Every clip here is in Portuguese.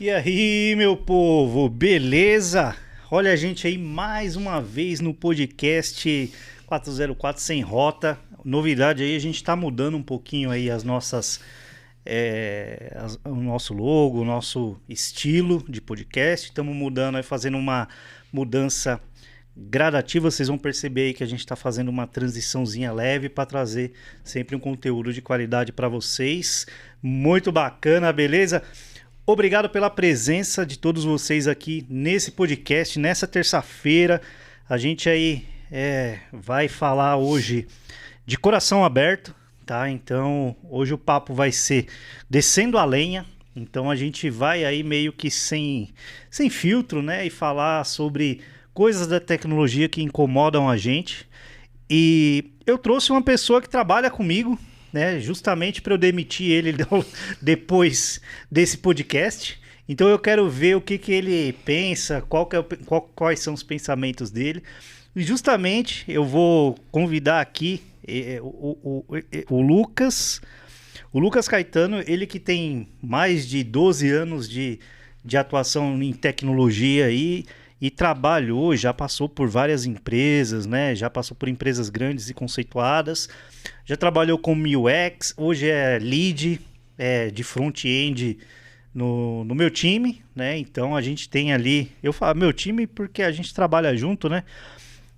E aí, meu povo, beleza? Olha a gente aí mais uma vez no podcast 404 Sem Rota. Novidade aí, a gente tá mudando um pouquinho aí as nossas, o nosso logo, o nosso estilo de podcast. Estamos mudando aí, fazendo uma mudança gradativa. Vocês vão perceber aí que a gente está fazendo uma transiçãozinha leve para trazer sempre um conteúdo de qualidade para vocês. Muito bacana, beleza? Obrigado pela presença de todos vocês aqui nesse podcast, nessa terça-feira. A gente aí vai falar hoje de coração aberto, tá? Então, hoje o papo vai ser descendo a lenha. Então, a gente vai aí meio que sem filtro, né? E falar sobre coisas da tecnologia que incomodam a gente. E eu trouxe uma pessoa que trabalha comigo, né, justamente para eu demitir ele depois desse podcast. Então eu quero ver o que ele pensa, quais são os pensamentos dele. E justamente eu vou convidar aqui o Lucas. O Lucas Caetano, ele que tem mais de 12 anos de atuação em tecnologia e trabalhou, já passou por várias empresas, né? Já passou por empresas grandes e conceituadas. Já trabalhou como UX, hoje é lead de front-end no meu time, né? Então a gente tem ali, eu falo meu time porque a gente trabalha junto, né?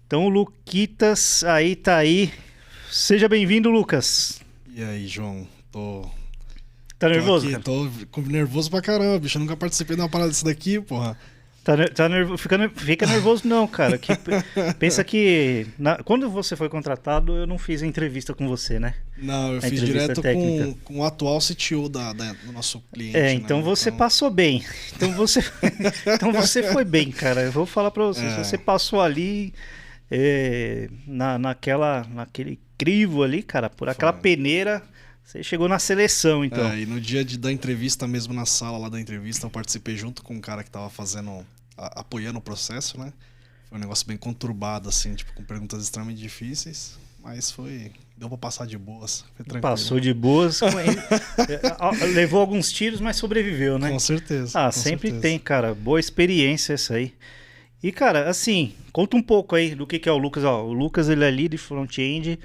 Então o Luquitas aí tá aí. Seja bem-vindo, Lucas. E aí, João? Tá nervoso, aqui, cara? tô nervoso pra caramba, bicho. Eu nunca participei de uma parada dessa daqui, porra. Tá nervoso, fica nervoso não, cara. Pensa que quando você foi contratado, eu não fiz a entrevista com você, né? Não, eu A fiz entrevista direto técnica. com o atual CTO do nosso cliente, né? Então você passou bem. Então você foi bem, cara. Eu vou falar pra você, se você passou ali naquele crivo ali, cara, por aquela peneira, você chegou na seleção, então. E no dia da entrevista mesmo, na sala lá da entrevista, eu participei junto com um cara que tava apoiando o processo, né? Foi um negócio bem conturbado, assim, tipo, com perguntas extremamente difíceis, mas deu pra passar de boas, foi tranquilo. Passou de boas, levou alguns tiros, mas sobreviveu, né? Com certeza. Ah, com sempre certeza. tem, cara, boa experiência essa aí. E, cara, assim, conta um pouco aí do que é o Lucas. Ó, o Lucas, ele é lead front-end,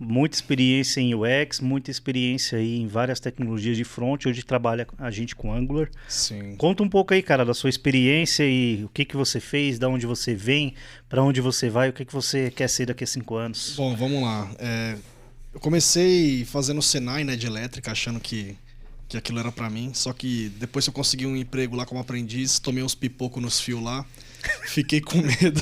muita experiência em UX, muita experiência aí em várias tecnologias de front. Hoje trabalha a gente com Angular. Sim. Conta um pouco aí, cara, da sua experiência e o que você fez, da onde você vem, para onde você vai, o que você quer ser daqui a 5 anos. Bom, vamos lá. Eu comecei fazendo Senai, né, de elétrica, achando que aquilo era pra mim. Só que depois que eu consegui um emprego lá como aprendiz, tomei uns pipocos nos fios lá. Fiquei com medo.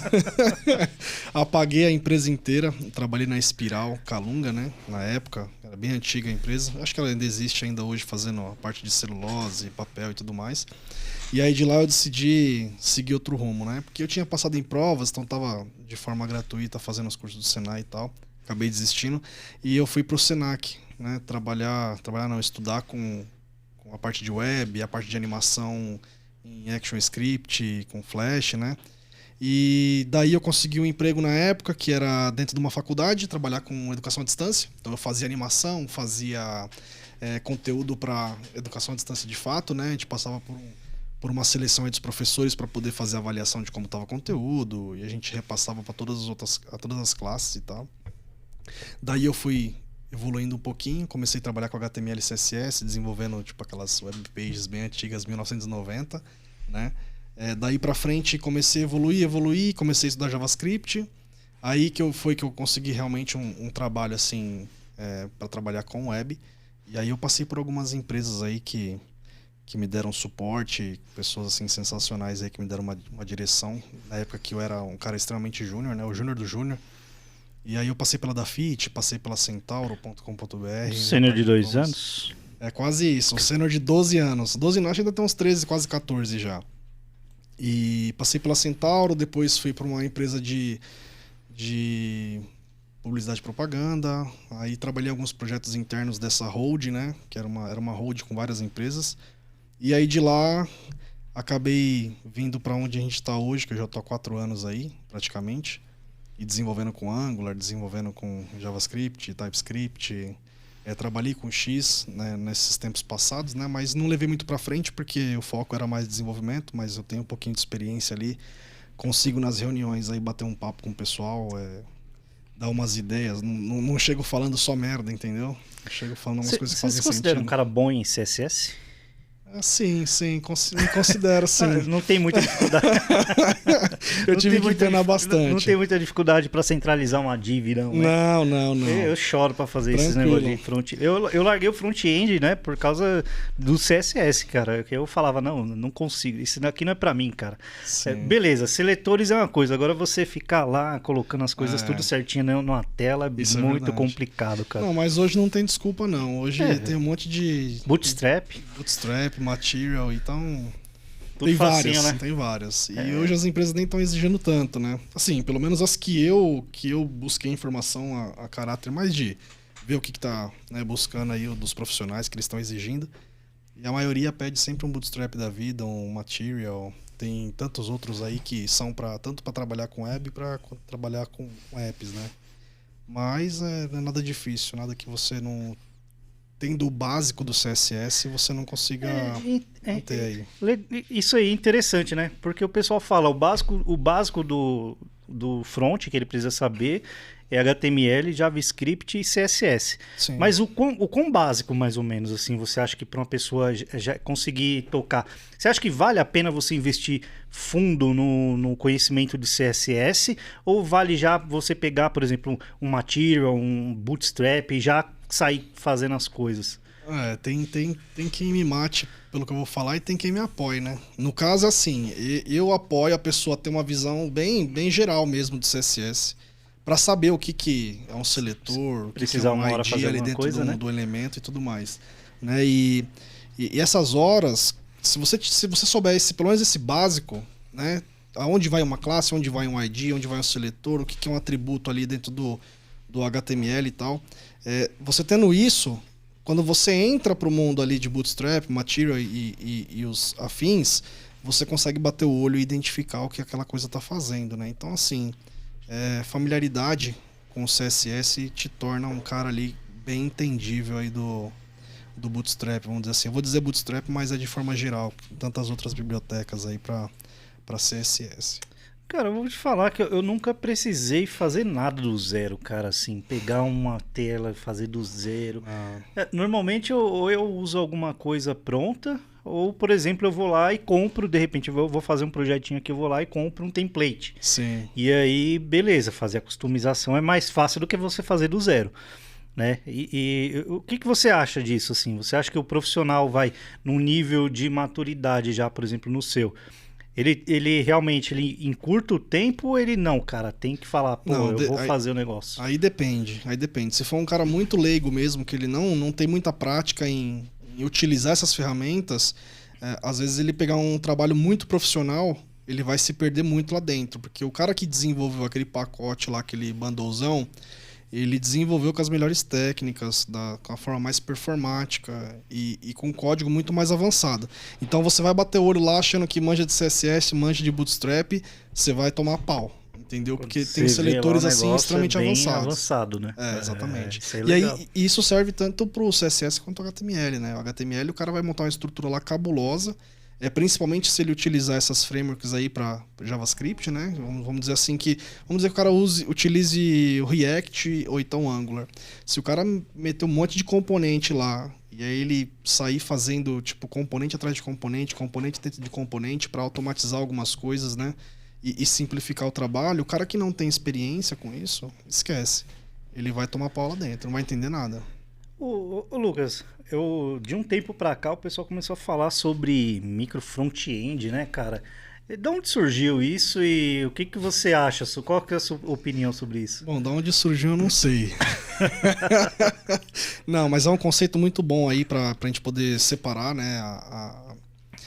Apaguei a empresa inteira. Trabalhei na Espiral Calunga, né? Na época. Era bem antiga a empresa. Acho que ela ainda existe ainda hoje, fazendo a parte de celulose, papel e tudo mais. E aí de lá eu decidi seguir outro rumo, né? Porque eu tinha passado em provas, então tava de forma gratuita fazendo os cursos do Senai e tal. Acabei desistindo. E eu fui pro Senac, né? Estudar com a parte de web, a parte de animação em ActionScript, com Flash, né? E daí eu consegui um emprego na época, que era dentro de uma faculdade, trabalhar com educação à distância. Então eu fazia animação, fazia conteúdo para educação à distância de fato, né? A gente passava por uma seleção dos professores para poder fazer a avaliação de como estava o conteúdo, e a gente repassava para todas as classes e tal. Daí eu fui evoluindo um pouquinho, comecei a trabalhar com HTML e CSS, desenvolvendo tipo aquelas web pages bem antigas, 1990, né? Daí pra frente comecei a evoluir, comecei a estudar JavaScript. Aí que eu consegui realmente um trabalho assim para trabalhar com web. E aí eu passei por algumas empresas aí que me deram suporte, pessoas assim sensacionais aí que me deram uma direção. Na época que eu era um cara extremamente júnior, né? O júnior do júnior. E aí eu passei pela Dafit, passei pela Centauro.com.br. Sênior de 2 anos? É quase isso, um sênior de 12 anos. 12 não, acho que ainda tem uns 13, quase 14 já. E passei pela Centauro, depois fui para uma empresa de publicidade e propaganda. Aí trabalhei em alguns projetos internos dessa hold, né? Que era uma hold com várias empresas. E aí de lá acabei vindo para onde a gente está hoje, que eu já estou há 4 anos aí, praticamente. E desenvolvendo com Angular, desenvolvendo com JavaScript, TypeScript, Trabalhei com X, né, nesses tempos passados, né, mas não levei muito para frente porque o foco era mais desenvolvimento, mas eu tenho um pouquinho de experiência ali, consigo nas reuniões aí bater um papo com o pessoal, dar umas ideias, não chego falando só merda, entendeu? Eu chego falando umas coisas que Você fazem se considera sentido. um cara bom em CSS? Sim, me considero sim. Não tem muita dificuldade. Eu tive que treinar bastante. Não tem muita dificuldade para centralizar uma div, não, né? Não. Eu choro para fazer esses Tranquilo. negócios de front. Eu larguei o front-end, né, por causa do CSS, cara. Que eu falava, não consigo. Isso daqui não é para mim, cara. Beleza, seletores é uma coisa. Agora você ficar lá colocando as coisas tudo certinho numa tela é muito complicado, cara. Não, mas hoje não tem desculpa, não. Hoje tem um monte de... Bootstrap, Material, então... tudo facinho, né? Tem várias. E hoje as empresas nem estão exigindo tanto, né? Assim, pelo menos as que eu busquei informação a caráter mais de ver o que tá, né, buscando aí dos profissionais que eles estão exigindo. E a maioria pede sempre um Bootstrap da vida, um Material. Tem tantos outros aí que são tanto para trabalhar com web e para trabalhar com apps, né? Mas não é nada difícil, nada que você não... Tendo o básico do CSS, você não consiga ter aí. Isso aí é interessante, né? Porque o pessoal fala, o básico do front que ele precisa saber é HTML, JavaScript e CSS. Sim. Mas o quão básico, mais ou menos, assim, você acha que para uma pessoa já conseguir tocar? Você acha que vale a pena você investir fundo no conhecimento de CSS? Ou vale já você pegar, por exemplo, um Material, um Bootstrap e já sair fazendo as coisas? Tem quem me mate pelo que eu vou falar e tem quem me apoie, né? No caso, assim, eu apoio a pessoa a ter uma visão bem geral mesmo de CSS. Para saber o que é um seletor, o que é um ID ali dentro coisa, né? do elemento e tudo mais. Né? E essas horas, se você souber pelo menos esse básico, né? Aonde vai uma classe, onde vai um ID, onde vai um seletor, o que é um atributo ali dentro do HTML e tal. Você tendo isso, quando você entra para o mundo ali de Bootstrap, Material e os afins, você consegue bater o olho e identificar o que aquela coisa está fazendo, né? Então, assim, familiaridade com o CSS te torna um cara ali bem entendível aí do Bootstrap, vamos dizer assim. Eu vou dizer Bootstrap, mas é de forma geral, tantas outras bibliotecas aí para CSS. Cara, eu vou te falar que eu nunca precisei fazer nada do zero, cara, assim, pegar uma tela e fazer do zero. Normalmente ou eu uso alguma coisa pronta, ou, por exemplo, eu vou lá e compro, de repente eu vou fazer um projetinho aqui, eu vou lá e compro um template. Sim. E aí, beleza, fazer a customização é mais fácil do que você fazer do zero, né? E o que você acha disso, assim? Você acha que o profissional vai num nível de maturidade já, por exemplo, no seu... Ele realmente, em curto tempo, ele não, cara, tem que falar, eu vou fazer o negócio. Aí depende. Se for um cara muito leigo mesmo, que ele não tem muita prática em utilizar essas ferramentas, às vezes ele pegar um trabalho muito profissional, ele vai se perder muito lá dentro, porque o cara que desenvolveu aquele pacote lá, aquele bundlezão, ele desenvolveu com as melhores técnicas, com a forma mais performática e com código muito mais avançado. Então você vai bater o olho lá achando que manja de CSS, manja de Bootstrap, você vai tomar pau, entendeu? Porque tem seletores assim extremamente avançados. Avançado, né? Exatamente. E aí isso serve tanto para o CSS quanto o HTML, né? O HTML o cara vai montar uma estrutura lá cabulosa, principalmente se ele utilizar essas frameworks aí para JavaScript, né? Vamos dizer assim que o cara utilize o React ou então o Angular. Se o cara meter um monte de componente lá e aí ele sair fazendo tipo componente atrás de componente dentro de componente para automatizar algumas coisas, né? E simplificar o trabalho, o cara que não tem experiência com isso, esquece. Ele vai tomar pau lá dentro, não vai entender nada. Ô Lucas, de um tempo pra cá o pessoal começou a falar sobre micro front-end, né, cara? De onde surgiu isso e o que você acha? Qual que é a sua opinião sobre isso? Bom, de onde surgiu eu não sei. Não, mas é um conceito muito bom aí pra gente poder separar, né,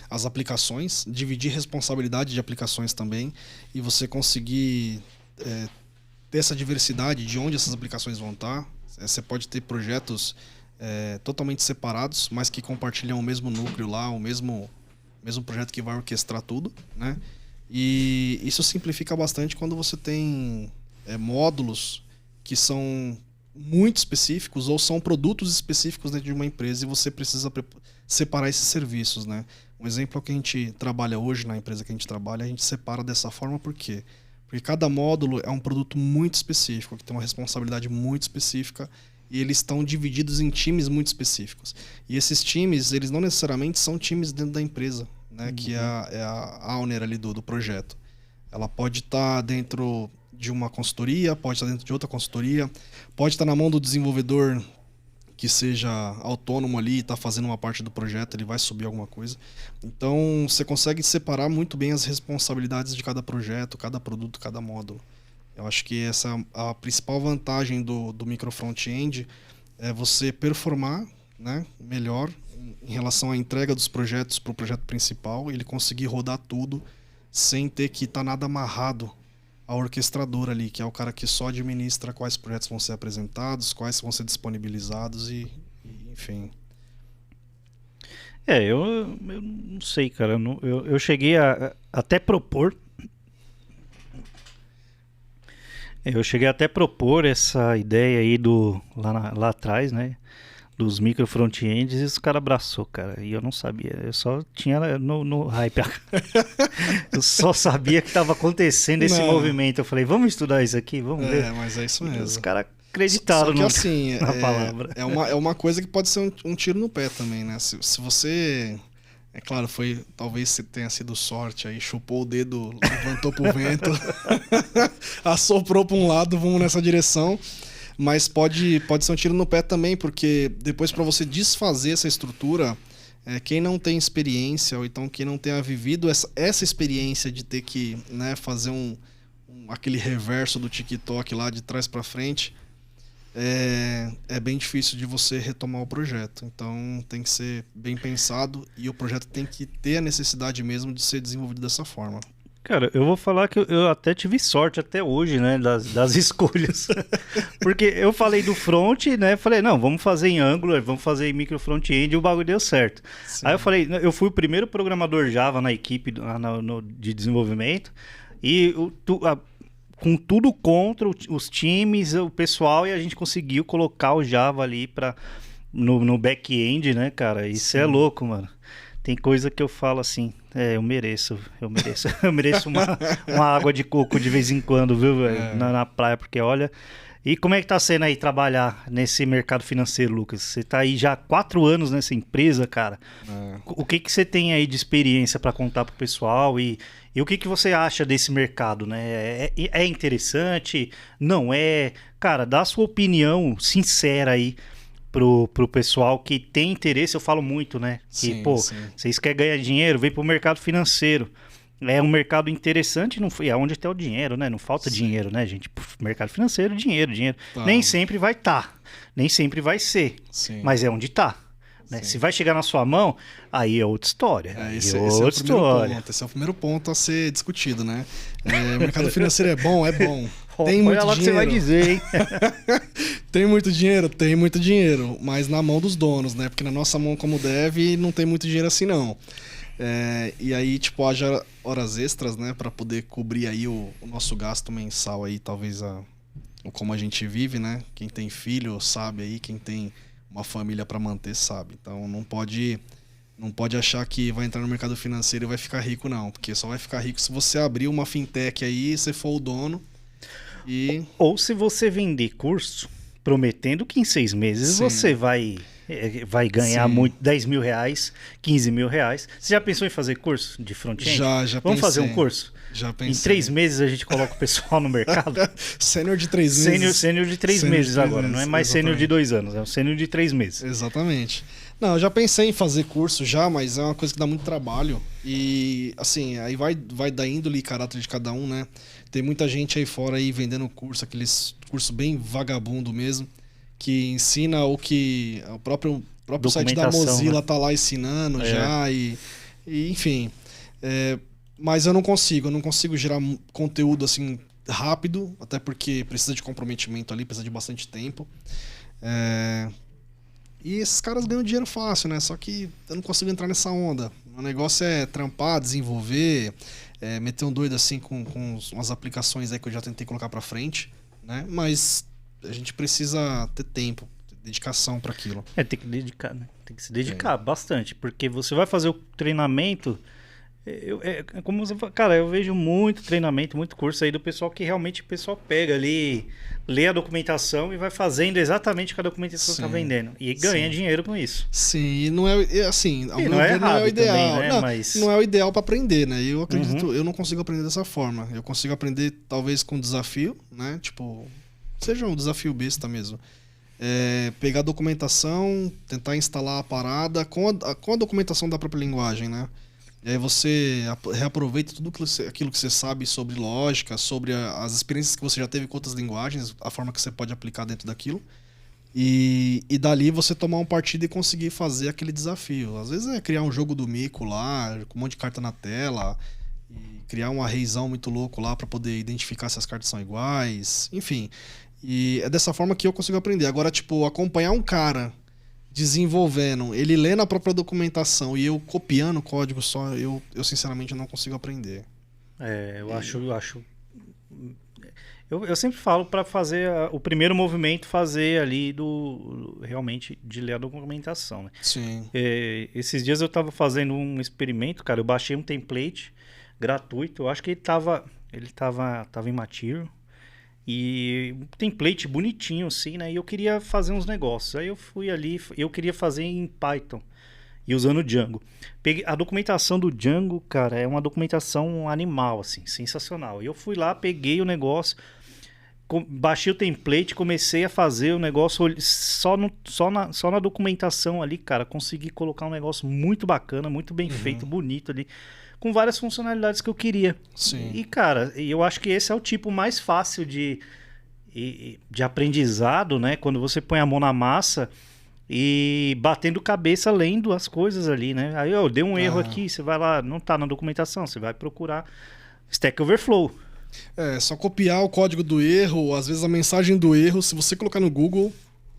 as aplicações, dividir responsabilidade de aplicações também e você conseguir ter essa diversidade de onde essas aplicações vão estar. Você pode ter projetos totalmente separados, mas que compartilham o mesmo núcleo lá, o mesmo projeto que vai orquestrar tudo, né? E isso simplifica bastante quando você tem módulos que são muito específicos ou são produtos específicos dentro de uma empresa e você precisa separar esses serviços, né? Um exemplo é o que a gente trabalha hoje na empresa que a gente trabalha, a gente separa dessa forma por quê? Porque cada módulo é um produto muito específico, que tem uma responsabilidade muito específica e eles estão divididos em times muito específicos. E esses times, eles não necessariamente são times dentro da empresa, né? Que é a owner ali do projeto. Ela pode estar dentro de uma consultoria, pode estar dentro de outra consultoria, pode estar na mão do desenvolvedor que seja autônomo ali e está fazendo uma parte do projeto, ele vai subir alguma coisa. Então, você consegue separar muito bem as responsabilidades de cada projeto, cada produto, cada módulo. Eu acho que essa é a principal vantagem do micro front-end, é você performar, né, melhor em relação à entrega dos projetos para o projeto principal, ele conseguir rodar tudo sem ter que estar nada amarrado ao orquestrador ali, que é o cara que só administra quais projetos vão ser apresentados, quais vão ser disponibilizados e enfim. Eu não sei, cara. Eu cheguei a até propor. Eu cheguei até a propor essa ideia aí lá atrás, né? Dos micro front-ends e os caras abraçou, cara. E eu não sabia. Eu só tinha no hype. Eu só sabia que estava acontecendo esse movimento. Eu falei, vamos estudar isso aqui? Vamos ver. Mas é isso mesmo. Os caras acreditaram na palavra. É uma coisa que pode ser um tiro no pé também, né? Se você... É claro, talvez você tenha sido sorte aí, chupou o dedo, levantou pro vento, assoprou para um lado, vamos nessa direção. Mas pode ser um tiro no pé também, porque depois para você desfazer essa estrutura, quem não tem experiência, ou então quem não tenha vivido essa experiência de ter que, né, fazer aquele reverso do TikTok lá de trás para frente, é bem difícil de você retomar o projeto. Então tem que ser bem pensado e o projeto tem que ter a necessidade mesmo de ser desenvolvido dessa forma. Cara, eu vou falar que eu até tive sorte até hoje, né, das escolhas. Porque eu falei do front, né, falei, não, vamos fazer em Angular, vamos fazer em micro front-end e o bagulho deu certo. Sim. Aí eu falei, eu fui o primeiro programador Java na equipe de desenvolvimento e com tudo contra os times, o pessoal, e a gente conseguiu colocar o Java ali no back-end, né, cara? Isso é louco, mano. Tem coisa que eu falo assim, eu mereço uma água de coco de vez em quando, viu, velho? Na praia, porque olha... E como é que tá sendo aí trabalhar nesse mercado financeiro, Lucas? Você tá aí já há 4 anos nessa empresa, cara. O que você tem aí de experiência para contar pro pessoal e o que você acha desse mercado, né? É interessante? Não é? Cara, dá a sua opinião sincera aí pro pessoal que tem interesse. Eu falo muito, né? Que, sim, vocês querem ganhar dinheiro, vem pro mercado financeiro. É um mercado interessante, é onde está o dinheiro, né? Não falta dinheiro, né, gente? Mercado financeiro, dinheiro. Tá. Nem sempre vai estar, nem sempre vai ser, mas é onde está. Né? Se vai chegar na sua mão, aí é outra história. Esse é o primeiro ponto a ser discutido, né? O mercado financeiro é bom? É bom. Tem muito dinheiro. Que você vai dizer, hein? Tem muito dinheiro? Tem muito dinheiro, mas na mão dos donos, né? Porque na nossa mão como dev não tem muito dinheiro assim, não. E aí, tipo, haja horas extras, né, para poder cobrir aí o nosso gasto mensal aí, talvez como a gente vive, né? Quem tem filho sabe aí, quem tem uma família para manter sabe. Então não pode achar que vai entrar no mercado financeiro e vai ficar rico, não, porque só vai ficar rico se você abrir uma fintech aí, você for o dono ou se você vender curso prometendo que em 6 meses você vai ganhar muito, 10 mil reais, 15 mil reais. Você já pensou em fazer curso de front-end? Já Vamos fazer um curso? Já pensei. Em 3 meses a gente coloca o pessoal no mercado? Sênior de 3 meses. Sênior de 3 meses agora, não é mais sênior de 2 anos, é um sênior de 3 meses. Exatamente. Não, eu já pensei em fazer curso já, mas é uma coisa que dá muito trabalho. E, assim, aí vai da índole e caráter de cada um, né? Tem muita gente aí fora aí vendendo curso, aqueles curso bem vagabundo mesmo, que ensina o que o próprio site da Mozilla, né, tá lá ensinando já e enfim. Mas eu não consigo gerar conteúdo assim rápido, até porque precisa de comprometimento ali, precisa de bastante tempo. E esses caras ganham dinheiro fácil, né? Só que eu não consigo entrar nessa onda. O negócio é trampar, desenvolver, meter um doido assim com umas aplicações aí que eu já tentei colocar pra frente, né? Mas a gente precisa ter tempo, ter dedicação para aquilo. Tem que dedicar, né? Tem que se dedicar bastante, porque você vai fazer o treinamento. Como você fala, cara, eu vejo muito treinamento, muito curso aí do pessoal que realmente o pessoal pega ali, lê a documentação e vai fazendo exatamente o que a documentação está vendendo. E ganha dinheiro com isso. Sim, e não é assim, ao E meu não é ver, não é o errado ideal. também, né? Não, Mas... não é o ideal para aprender, né? Eu acredito, eu não consigo aprender dessa forma. Eu consigo aprender talvez com desafio, né? Tipo, seja um desafio besta mesmo. Pegar a documentação, tentar instalar a parada com a documentação da própria linguagem, né? E aí você reaproveita tudo aquilo que você sabe sobre lógica, sobre as experiências que você já teve com outras linguagens, a forma que você pode aplicar dentro daquilo. E dali você tomar um partido e conseguir fazer aquele desafio. Às vezes é criar um jogo do mico lá, com um monte de carta na tela, e criar um arrayzão muito louco lá para poder identificar se as cartas são iguais, enfim. E é dessa forma que eu consigo aprender. Agora, tipo, acompanhar um cara desenvolvendo, ele lendo a própria documentação e eu copiando o código só, eu sinceramente não consigo aprender. Eu sempre falo para fazer o primeiro movimento, fazer ali realmente de ler a documentação, né? Sim. Esses dias eu estava fazendo um experimento, cara, eu baixei um template gratuito, eu acho que ele tava em Material. E um template bonitinho assim, né? E eu queria fazer uns negócios. Aí eu fui ali, eu queria fazer em Python e usando o Django. Peguei a documentação do Django, cara, é uma documentação animal, assim, sensacional. E eu fui lá, peguei o negócio, baixei o template, comecei a fazer o negócio só na documentação ali, cara. Consegui colocar um negócio muito bacana, muito bem feito, bonito ali, com várias funcionalidades que eu queria. Sim. E, cara, eu acho que esse é o tipo mais fácil de aprendizado, né? Quando você põe a mão na massa e batendo cabeça lendo as coisas ali, né? Aí, deu um erro aqui, você vai lá, não tá na documentação, você vai procurar Stack Overflow. Só copiar o código do erro, às vezes a mensagem do erro, se você colocar no Google...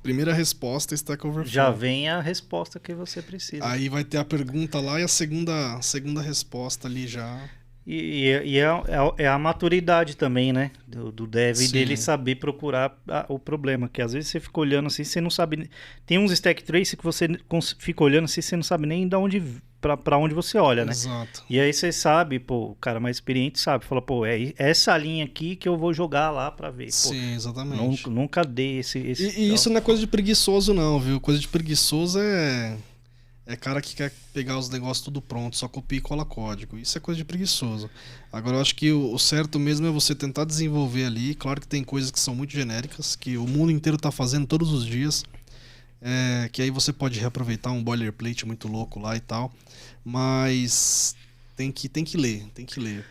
Primeira resposta, Stack Overflow. Já vem a resposta que você precisa. Aí vai ter a pergunta lá e a segunda resposta ali já. É a maturidade também, né? Do dev, Sim. dele saber procurar o problema. Que às vezes você fica olhando assim, você não sabe... Tem uns stack trace que você fica olhando assim, você não sabe nem de onde... Pra onde você olha, né? Exato. E aí você sabe, pô, o cara mais experiente sabe. Fala, pô, é essa linha aqui que eu vou jogar lá pra ver. Pô, sim, exatamente. Nunca dei esse... E isso não é coisa de preguiçoso não, viu? Coisa de preguiçoso é cara que quer pegar os negócios tudo pronto, só copia e cola código. Isso é coisa de preguiçoso. Agora eu acho que o certo mesmo é você tentar desenvolver ali. Claro que tem coisas que são muito genéricas, que o mundo inteiro tá fazendo todos os dias. Que aí você pode reaproveitar um boilerplate muito louco lá e tal, mas tem que ler.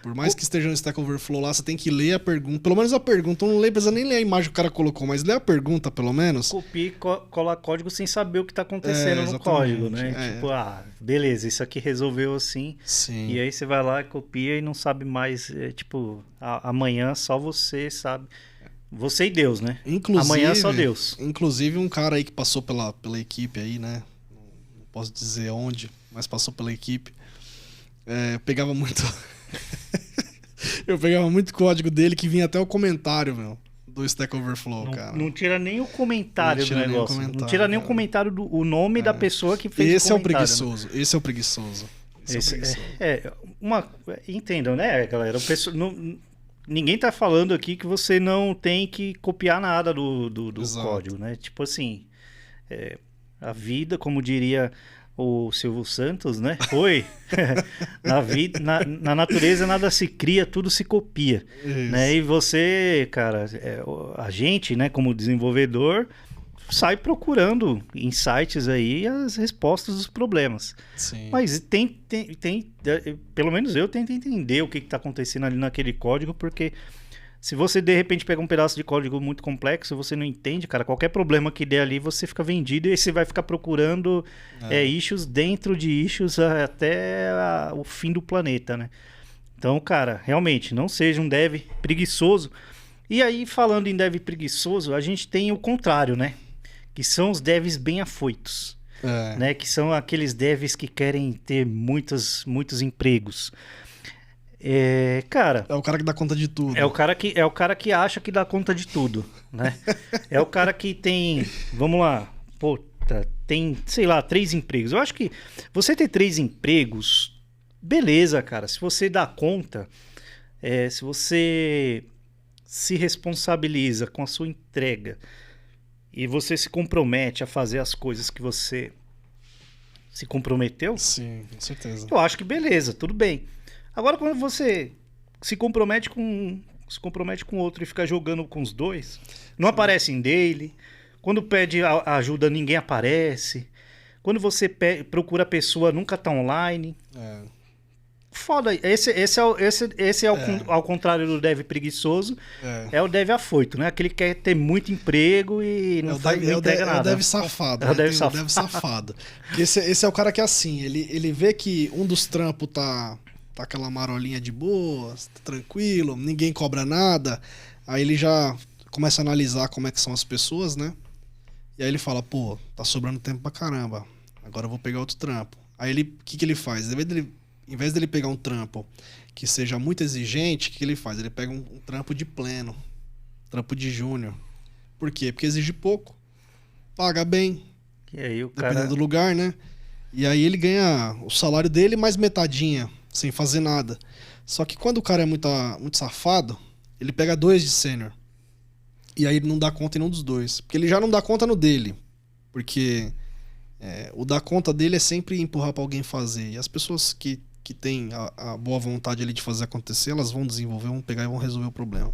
Por mais que esteja no Stack Overflow lá, você tem que ler a pergunta, pelo menos a pergunta, não precisa nem ler a imagem que o cara colocou, mas lê a pergunta pelo menos. Copia e cola código sem saber o que está acontecendo no código, né? Tipo, beleza, isso aqui resolveu assim. Sim. E aí você vai lá, copia e não sabe mais, amanhã só você sabe. Você e Deus, né? Amanhã só Deus. Inclusive um cara aí que passou pela equipe aí, né? Não posso dizer onde, mas passou pela equipe. Eu pegava muito... eu pegava muito código dele que vinha até o comentário, meu, do Stack Overflow, cara. Não tira nem o comentário do negócio. Não tira nem o comentário o nome da pessoa que fez esse o comentário. Esse é o preguiçoso. Entendam, né, galera? Ninguém tá falando aqui que você não tem que copiar nada do código, né? Tipo assim, a vida, como diria o Silvio Santos, né? Na natureza nada se cria, tudo se copia. Né? E você, cara, a gente, né, como desenvolvedor, sai procurando em sites aí as respostas dos problemas. Sim. Mas pelo menos eu tento entender o que está acontecendo ali naquele código, porque se você de repente pega um pedaço de código muito complexo, você não entende, cara, qualquer problema que der ali, você fica vendido e aí você vai ficar procurando issues dentro de issues até o fim do planeta, né? Então, cara, realmente, não seja um dev preguiçoso. E aí, falando em dev preguiçoso, a gente tem o contrário, né? Que são os devs bem afoitos, né? Que são aqueles devs que querem ter muitos empregos. Cara, É o cara que dá conta de tudo. é o cara que acha que dá conta de tudo, né? É o cara que tem, vamos lá, puta, tem, sei lá, 3 empregos. Eu acho que você ter 3 empregos, beleza, cara. Se você dá conta, se você se responsabiliza com a sua entrega e você se compromete a fazer as coisas que você se comprometeu, Sim, com certeza. eu acho que beleza, tudo bem. Agora, quando você se compromete com outro e fica jogando com os dois, não aparece em daily. Quando pede ajuda, ninguém aparece. Quando você procura a pessoa, nunca tá online. É. Foda. Ao contrário do dev preguiçoso, é o dev afoito, né? Aquele que quer ter muito emprego e não entrega nada. É o dev safado. É o né? dev Tem o dev safado. Porque esse é o cara que é assim, ele vê que um dos trampos tá aquela marolinha de boas, tá tranquilo, ninguém cobra nada. Aí ele já começa a analisar como é que são as pessoas, né? E aí ele fala, pô, tá sobrando tempo pra caramba. Agora eu vou pegar outro trampo. Aí o que ele faz? Em vez dele pegar um trampo que seja muito exigente, o que ele faz? Ele pega um trampo de pleno, trampo de júnior. Por quê? Porque exige pouco, paga bem, E aí o dependendo cara... do lugar, né? E aí ele ganha o salário dele mais metadinha, sem fazer nada. Só que quando o cara é muito safado, ele pega 2 de sênior. E aí ele não dá conta em nenhum dos dois. Porque ele já não dá conta no dele. Porque o dar conta dele é sempre empurrar pra alguém fazer. E as pessoas que têm a boa vontade ali de fazer acontecer, elas vão desenvolver, vão pegar e vão resolver o problema.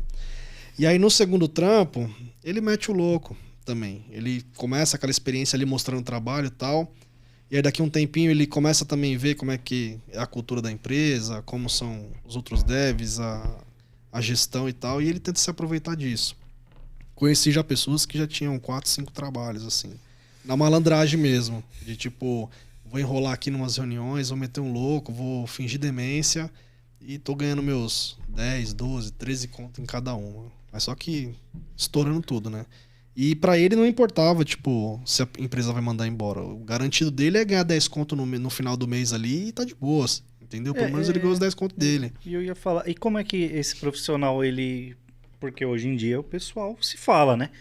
E aí no segundo trampo, ele mete o louco também. Ele começa aquela experiência ali mostrando o trabalho e tal. E aí daqui a um tempinho ele começa também a ver como é que é a cultura da empresa, como são os outros devs, a gestão e tal. E ele tenta se aproveitar disso. Conheci já pessoas que já tinham 4, 5 trabalhos, assim. Na malandragem mesmo. De tipo, vou enrolar aqui numas reuniões, vou meter um louco, vou fingir demência e tô ganhando meus 10, 12, 13 conto em cada uma. Mas só que estourando tudo, né? E pra ele não importava, tipo, se a empresa vai mandar embora. O garantido dele é ganhar 10 conto no final do mês ali e tá de boas. Entendeu? Pelo menos ele ganhou os 10 conto dele. E eu ia falar, e como é que esse profissional, ele... Porque hoje em dia o pessoal se fala, né?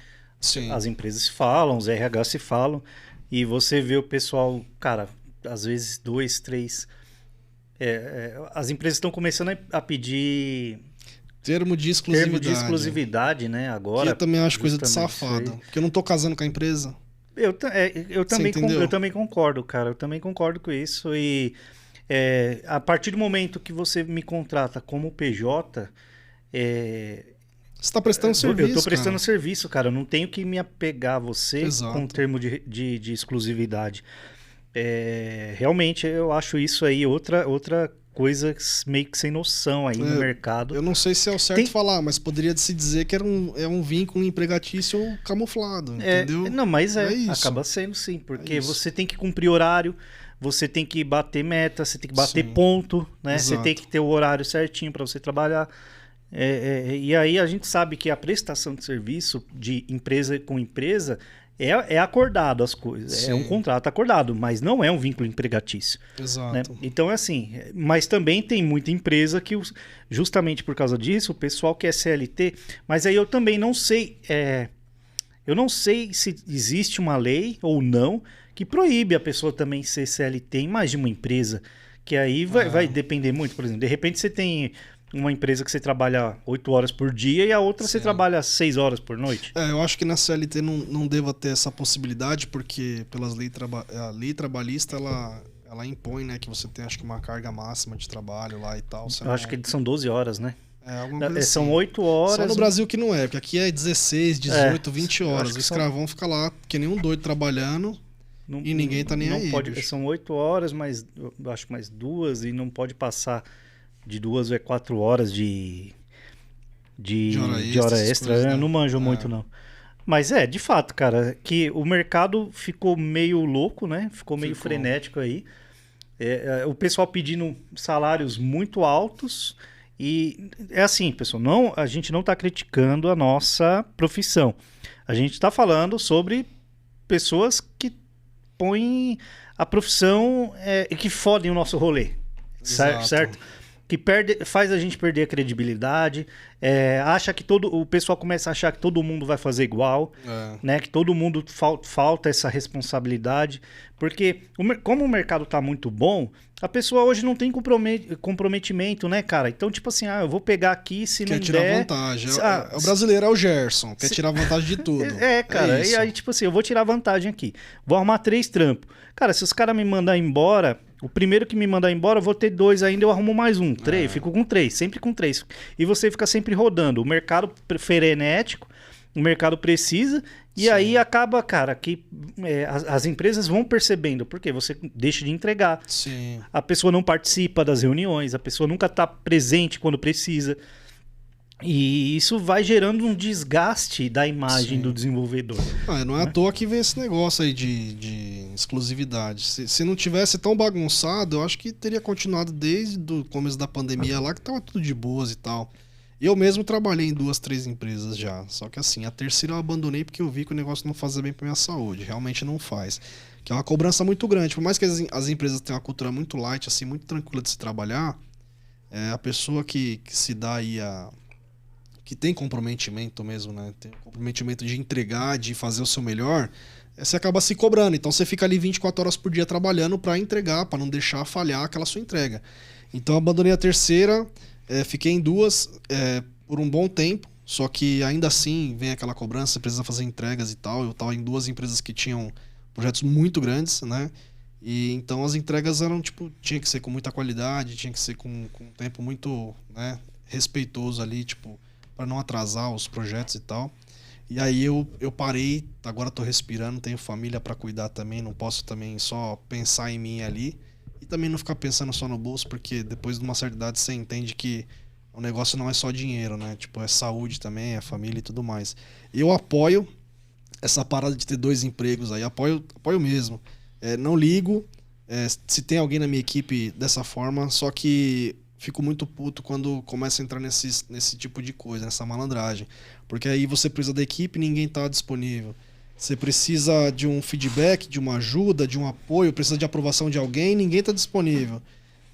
Sim. As empresas se falam, os RH se falam, e você vê o pessoal, cara, às vezes 2, 3... as empresas estão começando a pedir... Termo de exclusividade. Termo de exclusividade, né? Agora. Que eu também acho coisa de justamente safado. isso aí. Porque eu não tô casando com a empresa. Eu também concordo, cara. Eu também concordo com isso. E a partir do momento que você me contrata como PJ, Você tá prestando serviço. eu tô prestando cara. serviço, cara. Eu não tenho que me apegar a você Exato. com termo de exclusividade. Realmente, eu acho isso aí outra coisa meio que sem noção aí no mercado. Eu não sei se é o certo falar, mas poderia se dizer que é um vínculo empregatício camuflado, entendeu? Não, mas isso. acaba sendo sim, porque você tem que cumprir horário, você tem que bater meta, você tem que bater ponto, né? Exato. Você tem que ter o horário certinho para você trabalhar. E aí a gente sabe que a prestação de serviço de empresa com empresa é acordado as coisas. Sim. É um contrato acordado, mas não é um vínculo empregatício. Exato. Né? Então é assim, mas também tem muita empresa que justamente por causa disso o pessoal quer CLT, mas aí eu também não sei, eu não sei se existe uma lei ou não que proíbe a pessoa também ser CLT em mais de uma empresa, que aí vai depender muito. Por exemplo, de repente você tem uma empresa que você trabalha 8 horas por dia e a outra você trabalha 6 horas por noite. Eu acho que na CLT não deva ter essa possibilidade, porque a lei trabalhista ela impõe, né, que você tem, acho que, uma carga máxima de trabalho lá e tal. Eu acho que são 12 horas, né? Alguma coisa São assim. 8 horas. Só no Brasil que não é, porque aqui é 16, 18, 20 horas. O escravão fica lá, que nem um doido trabalhando e ninguém tá nem aí. São 8 horas, mas eu acho que mais 2 e não pode passar de 2 ou 4 horas de hora extra. Eu não manjo muito, não. Mas de fato, cara, que o mercado ficou meio louco, né? Ficou meio frenético aí. O pessoal pedindo salários muito altos. E é assim, pessoal, a gente não está criticando a nossa profissão. A gente está falando sobre pessoas que põem a profissão e que fodem o nosso rolê. Certo? que faz a gente perder a credibilidade, acha que o pessoal começa a achar que todo mundo vai fazer igual, né? Que todo mundo falta essa responsabilidade, porque como o mercado tá muito bom, a pessoa hoje não tem comprometimento, né, cara? Então, tipo assim, eu vou pegar aqui, se quer não tirar der... vantagem. O brasileiro é o Gerson, quer tirar vantagem de tudo. Cara, e aí, tipo assim, eu vou tirar vantagem aqui. Vou arrumar 3 trampos. Cara, se os caras me mandar embora, o primeiro que me mandar embora, eu vou ter 2 ainda, eu arrumo mais 1. 3, fico com 3, sempre com 3. E você fica sempre rodando. O mercado frenético, o mercado precisa, e aí acaba, cara, que as empresas vão percebendo, porque você deixa de entregar. Sim. A pessoa não participa das reuniões, a pessoa nunca está presente quando precisa. E isso vai gerando um desgaste da imagem do desenvolvedor. Não é à toa que vem esse negócio aí de exclusividade. Se não tivesse tão bagunçado, eu acho que teria continuado desde o começo da pandemia lá, que tava tudo de boas e tal. Eu mesmo trabalhei em 2, 3 empresas já. Só que assim, a terceira eu abandonei porque eu vi que o negócio não fazia bem pra minha saúde. Realmente não faz. Que é uma cobrança muito grande. Por mais que as empresas tenham uma cultura muito light, assim, muito tranquila de se trabalhar, a pessoa que se dá aí que tem comprometimento mesmo, né? Tem comprometimento de entregar, de fazer o seu melhor, você acaba se cobrando. Então você fica ali 24 horas por dia trabalhando para entregar, para não deixar falhar aquela sua entrega. Então eu abandonei a terceira, fiquei em 2 por um bom tempo, só que ainda assim vem aquela cobrança, você precisa fazer entregas e tal. Eu estava em 2 empresas que tinham projetos muito grandes, né? E então as entregas eram, tipo, tinha que ser com muita qualidade, tinha que ser com um tempo muito, né, respeitoso ali, tipo, para não atrasar os projetos e tal. E aí eu parei, agora tô respirando, tenho família para cuidar também, não posso também só pensar em mim ali e também não ficar pensando só no bolso, porque depois de uma certa idade você entende que o negócio não é só dinheiro, né? Tipo, é saúde também, é família e tudo mais. Eu apoio essa parada de ter 2 empregos aí, apoio mesmo. Não ligo se tem alguém na minha equipe dessa forma, só que fico muito puto quando começa a entrar nesse tipo de coisa, nessa malandragem. Porque aí você precisa da equipe e ninguém tá disponível. Você precisa de um feedback, de uma ajuda, de um apoio, precisa de aprovação de alguém e ninguém tá disponível.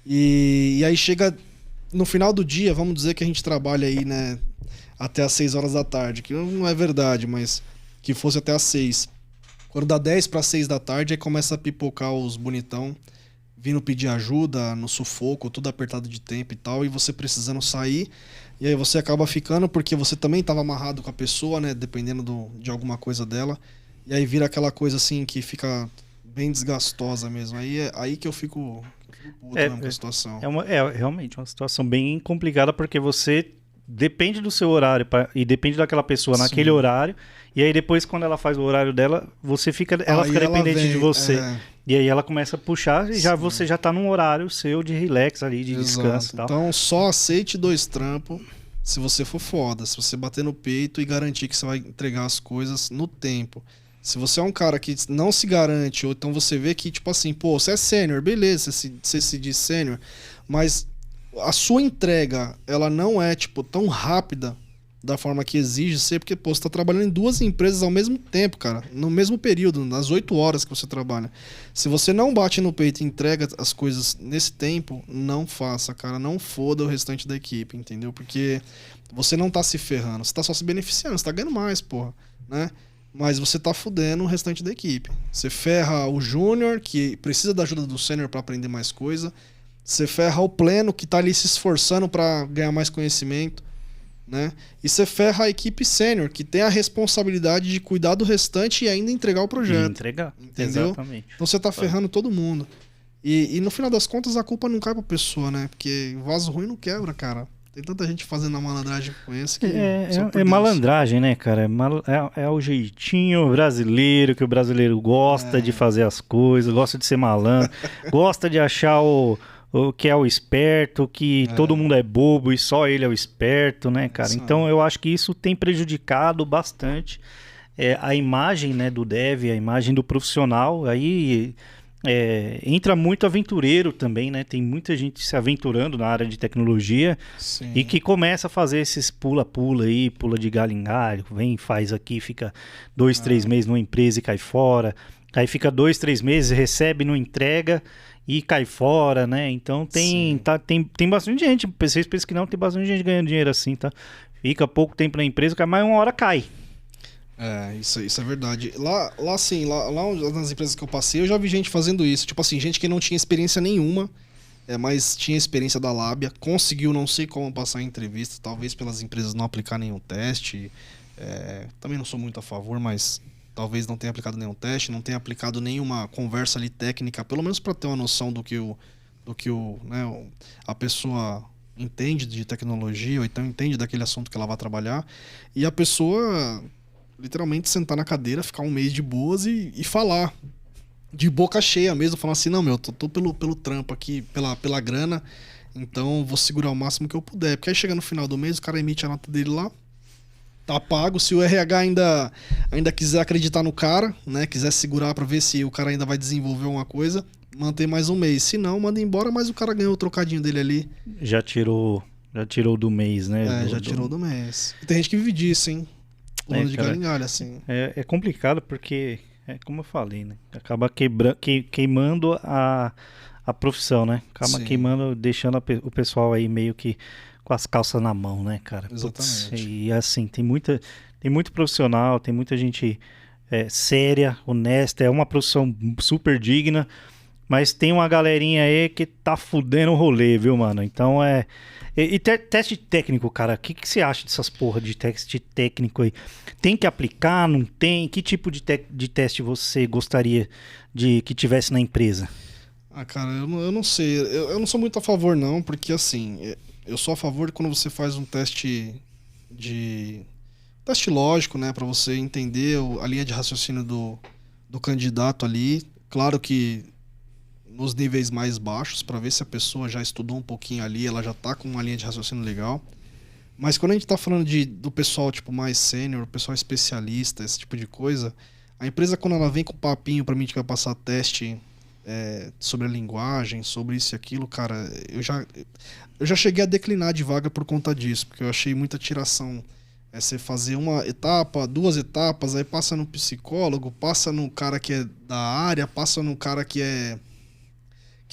E aí chega no final do dia, vamos dizer que a gente trabalha aí, né, até às 6 horas da tarde, que não é verdade, mas que fosse até às 6. Quando dá 10 para 6 da tarde, aí começa a pipocar os bonitão, vindo pedir ajuda no sufoco, tudo apertado de tempo e tal, e você precisando sair, e aí você acaba ficando porque você também estava amarrado com a pessoa, né, dependendo de alguma coisa dela, e aí vira aquela coisa assim que fica bem desgastosa mesmo. Aí que eu fico puto mesmo com a situação. É realmente uma situação bem complicada, porque você depende do seu horário e depende daquela pessoa naquele horário, e aí depois quando ela faz o horário dela, ela fica dependente de você. E aí ela começa a puxar e você já tá num horário seu de relax ali, de descanso e tal. Então só aceite 2 trampos se você for foda, se você bater no peito e garantir que você vai entregar as coisas no tempo. Se você é um cara que não se garante, ou então você vê que, tipo assim, pô, você é sênior, beleza, você se diz sênior, mas a sua entrega, ela não é, tipo, tão rápida da forma que exige ser, porque, pô, você tá trabalhando em 2 empresas ao mesmo tempo, cara, no mesmo período, nas 8 horas que você trabalha. Se você não bate no peito e entrega as coisas nesse tempo, não faça, cara, não foda o restante da equipe, entendeu? Porque você não tá se ferrando, você tá só se beneficiando, você tá ganhando mais, porra, né? Mas você tá fudendo o restante da equipe. Você ferra o júnior, que precisa da ajuda do sênior para aprender mais coisa. Você ferra o pleno, que tá ali se esforçando para ganhar mais conhecimento, né? E você ferra a equipe sênior, que tem a responsabilidade de cuidar do restante e ainda entregar o projeto. E entregar, entendeu? Exatamente. Então você tá ferrando todo mundo. E no final das contas a culpa não cai pra pessoa, né? Porque vaso ruim não quebra, cara. Tem tanta gente fazendo a malandragem com esse que... É malandragem, né, cara? É o jeitinho brasileiro, que o brasileiro gosta de fazer as coisas, gosta de ser malandro, gosta de achar o que é o esperto, que todo mundo é bobo e só ele é o esperto, né, cara? Então eu acho que isso tem prejudicado bastante a imagem, né, do dev, a imagem do profissional. Aí entra muito aventureiro também, né? Tem muita gente se aventurando na área de tecnologia. Sim. E que começa a fazer esses pula-pula aí, pula de galho em galho, vem, faz aqui, fica 2, 3 meses numa empresa e cai fora. Aí fica 2, 3 meses, recebe, não entrega e cai fora, né? Então tem bastante gente. Vocês pensam que não, tem bastante gente ganhando dinheiro assim, tá? Fica pouco tempo na empresa, mas uma hora cai. Isso é verdade. Lá nas empresas que eu passei, eu já vi gente fazendo isso. Tipo assim, gente que não tinha experiência nenhuma, mas tinha experiência da lábia, conseguiu não sei como passar em entrevista, talvez pelas empresas não aplicar nenhum teste. Também não sou muito a favor, mas talvez não tenha aplicado nenhum teste, não tenha aplicado nenhuma conversa ali técnica, pelo menos para ter uma noção do que a pessoa entende de tecnologia, ou então entende daquele assunto que ela vai trabalhar. E a pessoa literalmente sentar na cadeira, ficar um mês de boas e falar de boca cheia mesmo, falando assim, não, meu, tô pelo trampo aqui, pela grana, então vou segurar o máximo que eu puder. Porque aí chega no final do mês, o cara emite a nota dele lá, tá pago. Se o RH ainda quiser acreditar no cara, né, quiser segurar pra ver se o cara ainda vai desenvolver alguma coisa, mantém mais um mês. Se não, manda embora, mas o cara ganhou o trocadinho dele ali. Já tirou do mês, né? Tirou do mês. E tem gente que vive disso, hein? Pulando de galho em galho, assim. É complicado porque, como eu falei, né? Acaba queimando a profissão, né? Acaba queimando, deixando o pessoal aí meio que com as calças na mão, né, cara? Exatamente. Putz, e assim, tem muito profissional, tem muita gente séria, honesta, é uma profissão super digna, mas tem uma galerinha aí que tá fudendo o rolê, viu, mano? Então E teste técnico, cara, o que você acha dessas porra de teste técnico aí? Tem que aplicar, não tem? Que tipo de teste você gostaria de que tivesse na empresa? Cara, eu não sei. Eu não sou muito a favor, não, porque assim, eu sou a favor de quando você faz um teste lógico, né, pra você entender a linha de raciocínio do candidato ali. Claro que nos níveis mais baixos, para ver se a pessoa já estudou um pouquinho ali, ela já tá com uma linha de raciocínio legal. Mas quando a gente tá falando do pessoal tipo mais sênior, pessoal especialista, esse tipo de coisa, a empresa, quando ela vem com papinho para mim que vai passar teste sobre a linguagem, sobre isso e aquilo, cara, eu já cheguei a declinar de vaga por conta disso, porque eu achei muita tiração. Você fazer uma etapa, 2 etapas, aí passa no psicólogo, passa no cara que é da área, passa no cara que é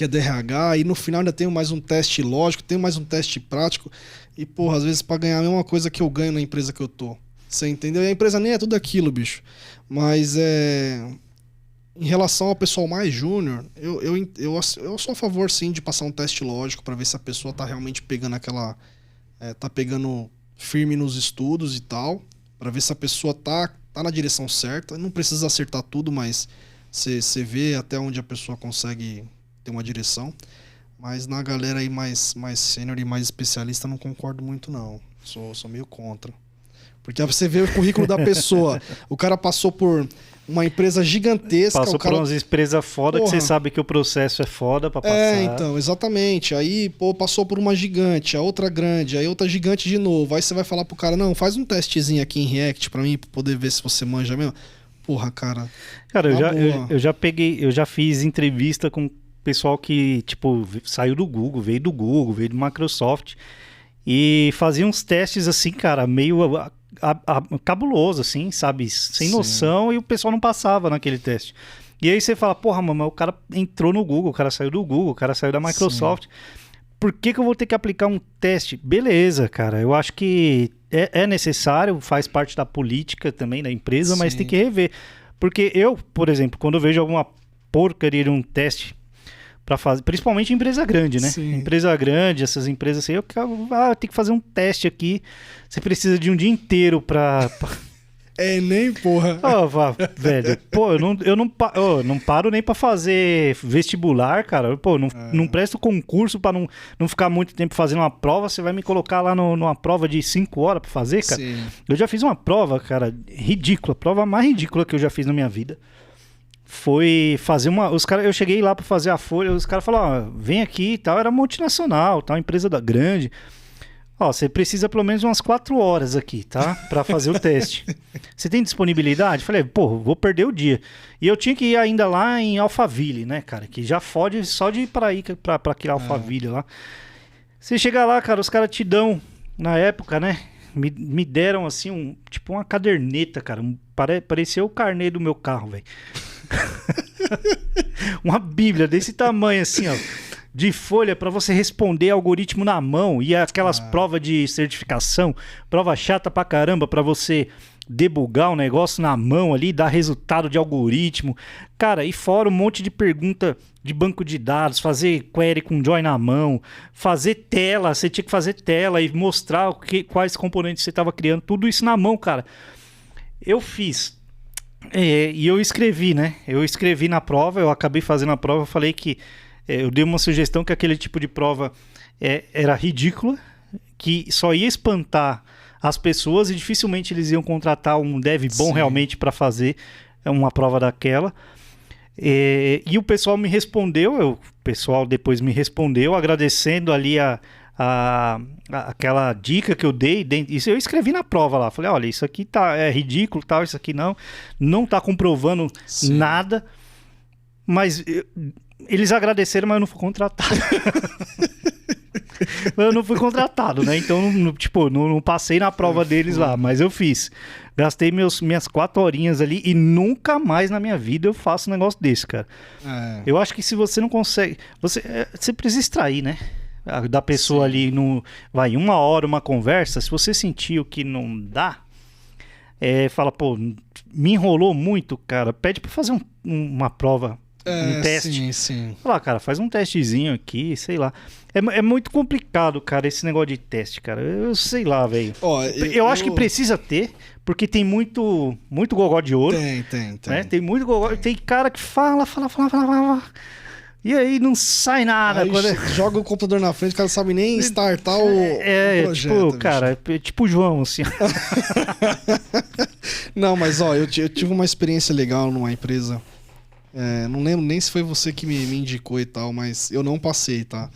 DRH, e no final ainda tem mais um teste lógico, tem mais um teste prático, e porra, às vezes pra ganhar a mesma coisa que eu ganho na empresa que eu tô. Você entendeu? E a empresa nem é tudo aquilo, bicho. Mas em relação ao pessoal mais júnior, eu sou a favor sim de passar um teste lógico pra ver se a pessoa tá realmente pegando tá pegando firme nos estudos e tal, pra ver se a pessoa tá na direção certa. Não precisa acertar tudo, mas você vê até onde a pessoa consegue ter uma direção. Mas na galera aí mais sênior e mais especialista, não concordo muito, não. Sou meio contra. Porque você vê o currículo da pessoa. O cara passou por uma empresa gigantesca. Passou por umas empresas foda, que você sabe que o processo é foda pra passar. Então, exatamente. Aí, passou por uma gigante, a outra grande, aí outra gigante de novo. Aí você vai falar pro cara, não, faz um testezinho aqui em React pra mim, pra poder ver se você manja mesmo. Porra, cara. Cara, eu já fiz entrevista com pessoal que, tipo, saiu do Google, veio do Microsoft, e fazia uns testes assim, cara, meio cabuloso, assim, sabe? Sem noção, e o pessoal não passava naquele teste. E aí você fala, porra, mano, o cara entrou no Google, o cara saiu do Google, o cara saiu da Microsoft. Sim. Por que eu vou ter que aplicar um teste? Beleza, cara, eu acho que é necessário, faz parte da política também da empresa, mas tem que rever. Porque eu, por exemplo, quando eu vejo alguma porcaria de um teste para fazer, principalmente em empresa grande, né? Sim. Empresa grande, essas empresas assim, eu tenho que fazer um teste aqui. Você precisa de um dia inteiro pra... nem porra. Velho, pô, eu não paro nem pra fazer vestibular, cara. Pô, não presto concurso pra não ficar muito tempo fazendo uma prova. Você vai me colocar lá numa prova de 5 horas pra fazer, cara? Sim. Eu já fiz uma prova, cara, ridícula. A prova mais ridícula que eu já fiz na minha vida. Foi fazer eu cheguei lá pra fazer a folha, os caras falaram, vem aqui e tal, era multinacional, tal, empresa grande. Você precisa pelo menos umas 4 horas aqui, tá? Pra fazer o teste. Você tem disponibilidade? Falei, vou perder o dia. E eu tinha que ir ainda lá em Alphaville, né, cara? Que já fode só de ir pra aquele Alphaville lá. Você chega lá, cara, os caras te dão, na época, né? Me deram, assim, tipo uma caderneta, cara. Parecia o carnê do meu carro, velho. Uma bíblia desse tamanho assim, ó, de folha para você responder algoritmo na mão e aquelas provas de certificação, prova chata pra caramba para você debugar o negócio na mão ali, dar resultado de algoritmo. Cara, e fora um monte de pergunta de banco de dados, fazer query com join na mão, fazer tela, você tinha que fazer tela e mostrar quais componentes você estava criando, tudo isso na mão, cara. Eu fiz. E eu escrevi, né? Eu escrevi na prova, eu acabei fazendo a prova, eu falei que eu dei uma sugestão que aquele tipo de prova era ridícula, que só ia espantar as pessoas e dificilmente eles iam contratar um dev bom realmente para fazer uma prova daquela. E o pessoal me respondeu, o pessoal depois me respondeu agradecendo ali aquela dica que eu dei. Isso eu escrevi na prova lá, falei, olha, isso aqui é ridículo, tal, isso aqui não tá comprovando nada, mas eles agradeceram, mas eu não fui contratado. Eu não fui contratado, né? Então, não passei na prova deles lá, mas eu fiz. Gastei minhas 4 horinhas ali e nunca mais na minha vida eu faço um negócio desse, cara. Eu acho que se você não consegue... Você precisa extrair, né? Da pessoa ali, vai 1 hora, uma conversa, se você sentir o que não dá, fala, pô, me enrolou muito, cara, pede pra fazer uma prova, um teste. Sim. Fala, cara, faz um testezinho aqui, sei lá. É muito complicado, cara, esse negócio de teste, cara. Eu sei lá, velho. Eu acho que precisa ter, porque tem muito gogó de ouro. Tem. Né? Tem muito gogó. Tem cara que fala. E aí não sai nada. Aí joga o computador na frente, o cara não sabe nem startar o projeto. Cara, tipo o João, assim. Não, mas eu tive uma experiência legal numa empresa. Não lembro nem se foi você que me indicou e tal, mas eu não passei, tá?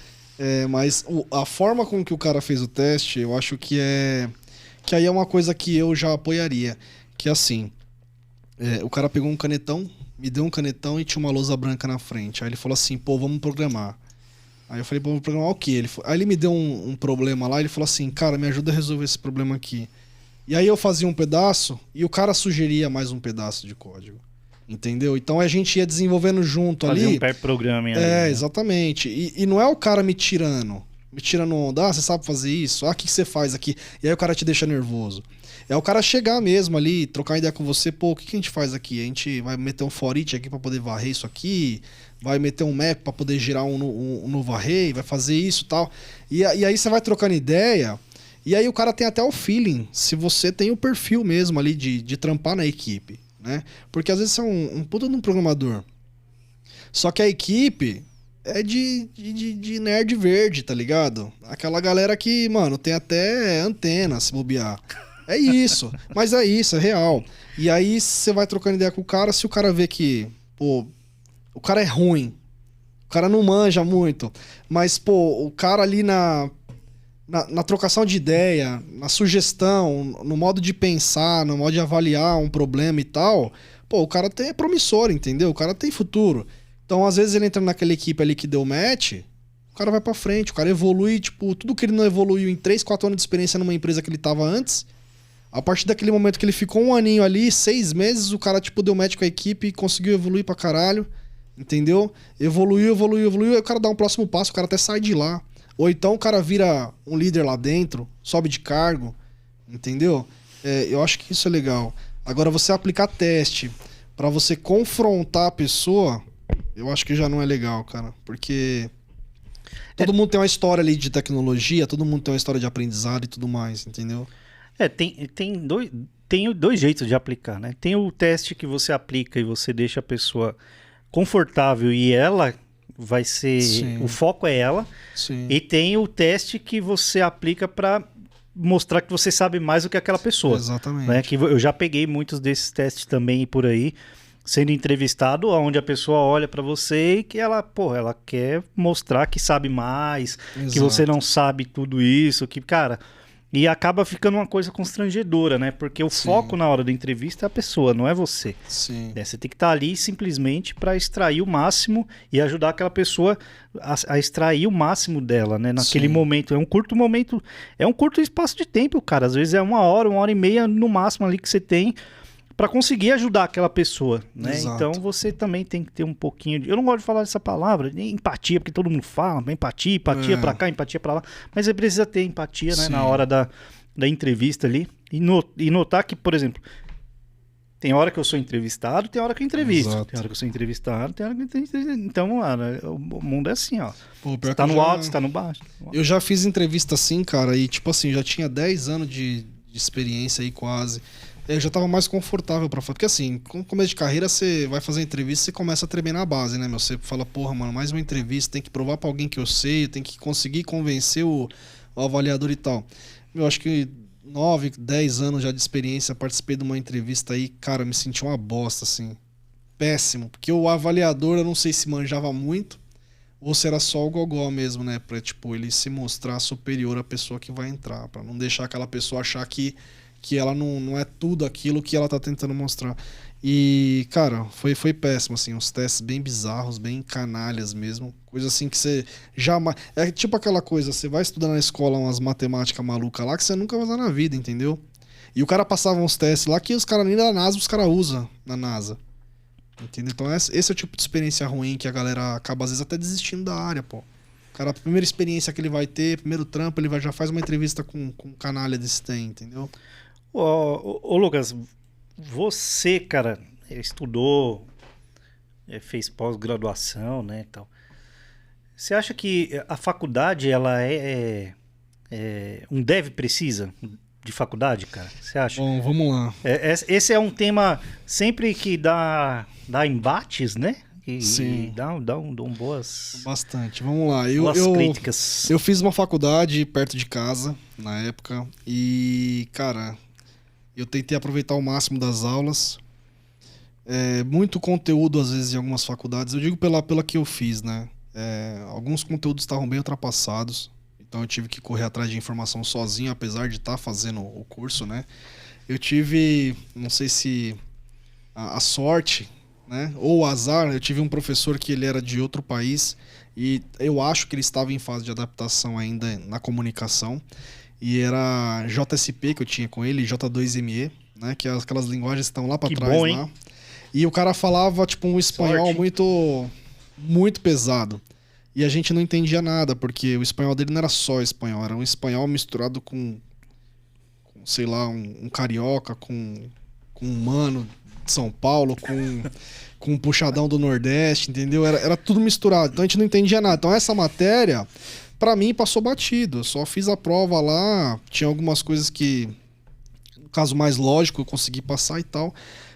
Mas a forma com que o cara fez o teste, eu acho que aí é uma coisa que eu já apoiaria. Que é assim, o cara pegou um canetão, me deu um canetão e tinha uma lousa branca na frente. Aí ele falou assim, pô, vamos programar. Aí eu falei, pô, vamos programar o quê? Aí ele me deu um problema lá, ele falou assim, cara, me ajuda a resolver esse problema aqui. E aí eu fazia um pedaço e o cara sugeria mais um pedaço de código. Entendeu? Então a gente ia desenvolvendo junto ali. Fazia um pair programming ali. Né? Exatamente. E não é o cara me tirando onda. Você sabe fazer isso? O que você faz aqui? E aí o cara te deixa nervoso. É o cara chegar mesmo ali, trocar ideia com você. Pô, o que a gente faz aqui? A gente vai meter um for each aqui pra poder varrer isso aqui. Vai meter um map pra poder girar um novo array. Vai fazer isso e tal. E aí você vai trocando ideia. E aí o cara tem até o feeling. Se você tem o perfil mesmo ali de trampar na equipe. Né? Porque às vezes você é um puta de um programador. Só que a equipe é de nerd verde, tá ligado? Aquela galera que, mano, tem até antena se bobear. É isso. Mas é isso, é real. E aí você vai trocando ideia com o cara, se o cara vê que, pô, o cara é ruim, o cara não manja muito, mas, pô, o cara ali na trocação de ideia, na sugestão, no modo de pensar, no modo de avaliar um problema e tal, pô, o cara é promissor, entendeu? O cara tem futuro. Então, às vezes, ele entra naquela equipe ali que deu match, o cara vai pra frente, o cara evolui, tipo, tudo que ele não evoluiu em 3, 4 anos de experiência numa empresa que ele tava antes, a partir daquele momento que ele ficou 1 aninho ali, 6 meses, o cara, tipo, deu match com a equipe e conseguiu evoluir pra caralho, entendeu? Evoluiu, aí o cara dá um próximo passo, o cara até sai de lá. Ou então o cara vira um líder lá dentro, sobe de cargo, entendeu? Eu acho que isso é legal. Agora, você aplicar teste pra você confrontar a pessoa, eu acho que já não é legal, cara. Porque todo mundo tem uma história ali de tecnologia, todo mundo tem uma história de aprendizado e tudo mais, entendeu? Tem dois jeitos de aplicar, né? Tem o teste que você aplica e você deixa a pessoa confortável e ela... vai ser... Sim. O foco é ela. Sim. E tem o teste que você aplica para mostrar que você sabe mais do que aquela pessoa. Exatamente. Né? Que eu já peguei muitos desses testes também por aí, sendo entrevistado, onde a pessoa olha para você e que ela quer mostrar que sabe mais, Exato. Que você não sabe tudo isso, que, cara... E acaba ficando uma coisa constrangedora, né? Porque o foco na hora da entrevista é a pessoa, não é você. Sim. Você tem que estar ali simplesmente para extrair o máximo e ajudar aquela pessoa a extrair o máximo dela, né? Naquele momento. É um curto espaço de tempo, cara. Às vezes é 1 hora, 1 hora e meia no máximo ali que você tem para conseguir ajudar aquela pessoa, né? Exato. Então você também tem que ter um pouquinho de... Eu não gosto de falar essa palavra, nem empatia, porque todo mundo fala, empatia pra cá, empatia pra lá, mas você precisa ter empatia, né, na hora da entrevista ali e notar que, por exemplo, tem hora que eu sou entrevistado, tem hora que eu entrevisto. Exato. Tem hora que eu sou entrevistado, tem hora que eu entrevisto. Então, cara, o mundo é assim, ó. Pô, Você tá no alto, você tá no baixo. Eu já fiz entrevista assim, cara, e tipo assim, já tinha 10 anos de experiência aí quase. Eu já tava mais confortável pra fazer. Porque assim, com começo de carreira, você vai fazer entrevista, você começa a tremer na base, né, meu? Você fala, porra, mano, mais uma entrevista, tem que provar pra alguém que eu sei, tem que conseguir convencer o avaliador e tal. Eu acho que 9, 10 anos já de experiência, participei de uma entrevista aí, cara, me senti uma bosta, assim. Péssimo. Porque o avaliador, eu não sei se manjava muito, ou se era só o gogó mesmo, né? Pra, tipo, ele se mostrar superior à pessoa que vai entrar. Pra não deixar aquela pessoa achar que ela não é tudo aquilo que ela tá tentando mostrar. E, cara, foi péssimo, assim. Uns testes bem bizarros, bem canalhas mesmo. Coisa assim que você jamais... É tipo aquela coisa, você vai estudar na escola umas matemáticas malucas lá que você nunca vai usar na vida, entendeu? E o cara passava uns testes lá que os caras nem da NASA, os caras usam na NASA. Entendeu? Então esse é o tipo de experiência ruim que a galera acaba às vezes até desistindo da área, pô. O cara, a primeira experiência que ele vai ter, primeiro trampo, ele já faz uma entrevista com um canalha desse tem, entendeu? Ô, Lucas, você, cara, estudou, fez pós-graduação, né, e tal. Você acha que a faculdade, ela um precisa de faculdade, cara? Você acha? Bom, vamos lá. Esse é um tema sempre que dá embates, né? Sim. E dá boas... Bastante. Vamos lá. Boas críticas. Eu fiz uma faculdade perto de casa, na época, e, cara, eu tentei aproveitar o máximo das aulas. Muito conteúdo, às vezes, em algumas faculdades. Eu digo pela que eu fiz, né? Alguns conteúdos estavam bem ultrapassados. Então eu tive que correr atrás de informação sozinho, apesar de estar fazendo o curso, né? Eu tive, não sei se a sorte, né? Ou o azar, eu tive um professor que ele era de outro país e eu acho que ele estava em fase de adaptação ainda na comunicação. E era JSP que eu tinha com ele, J2ME, né? Que é aquelas linguagens que estão lá para trás, bom, lá. E o cara falava tipo um espanhol muito pesado. E a gente não entendia nada, porque o espanhol dele não era só espanhol, era um espanhol misturado com sei lá, um carioca, com um mano de São Paulo, com um puxadão do Nordeste, entendeu? Era tudo misturado, então a gente não entendia nada. Então essa matéria, pra mim, passou batido. Eu só fiz a prova lá, tinha algumas coisas que, no caso mais lógico, eu consegui passar e tal.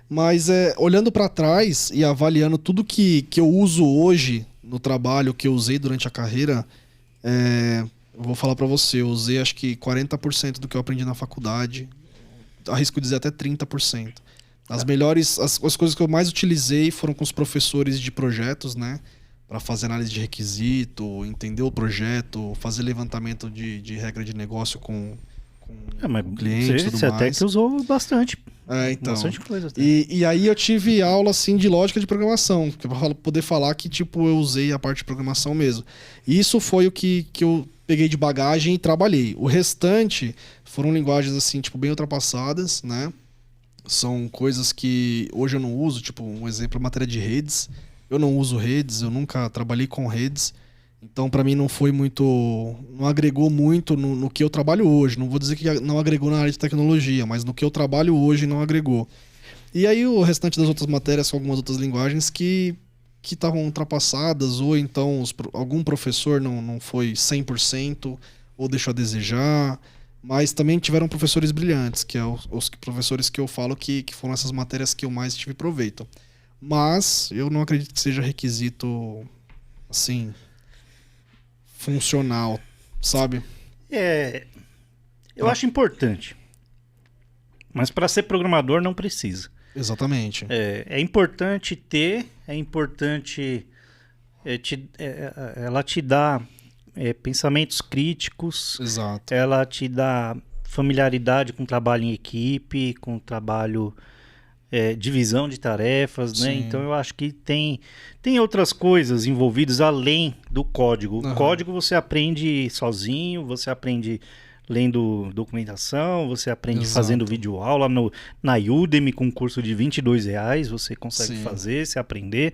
Mas olhando pra trás e avaliando tudo que eu uso hoje no trabalho, que eu usei durante a carreira, eu vou falar pra você, eu usei acho que 40% do que eu aprendi na faculdade, arrisco dizer até 30%. As melhores, as coisas que eu mais utilizei foram com os professores de projetos, né? Pra fazer análise de requisito, entender o projeto, fazer levantamento de regra de negócio com clientes e tudo você mais. até que usou bastante. Então. Bastante coisa. Até. E aí eu tive aula, assim, de lógica de programação, pra poder falar que, tipo, eu usei a parte de programação mesmo. E isso foi o que eu peguei de bagagem e trabalhei. O restante foram linguagens, assim, tipo, bem ultrapassadas, né? São coisas que hoje eu não uso, tipo, um exemplo, matéria de redes. Eu não uso redes, eu nunca trabalhei com redes. Então, pra mim, não foi muito... Não agregou muito no que eu trabalho hoje. Não vou dizer que não agregou na área de tecnologia, mas no que eu trabalho hoje não agregou. E aí, o restante das outras matérias são algumas outras linguagens que estavam ultrapassadas, ou então algum professor não foi 100%, ou deixou a desejar. Mas também tiveram professores brilhantes, que é os professores que eu falo que foram essas matérias que eu mais tive proveito. Mas eu não acredito que seja requisito, assim, funcional, sabe? Eu acho importante. Mas para ser programador não precisa. Exatamente. É importante ter, ela te dá pensamentos críticos. Exato. Ela te dá familiaridade com trabalho em equipe, com trabalho, divisão de tarefas, né? Então eu acho que tem outras coisas envolvidas além do código. O código você aprende sozinho, você aprende lendo documentação, você aprende Exato. fazendo videoaula na Udemy com um curso de R$ 22, você consegue Sim. fazer, se aprender.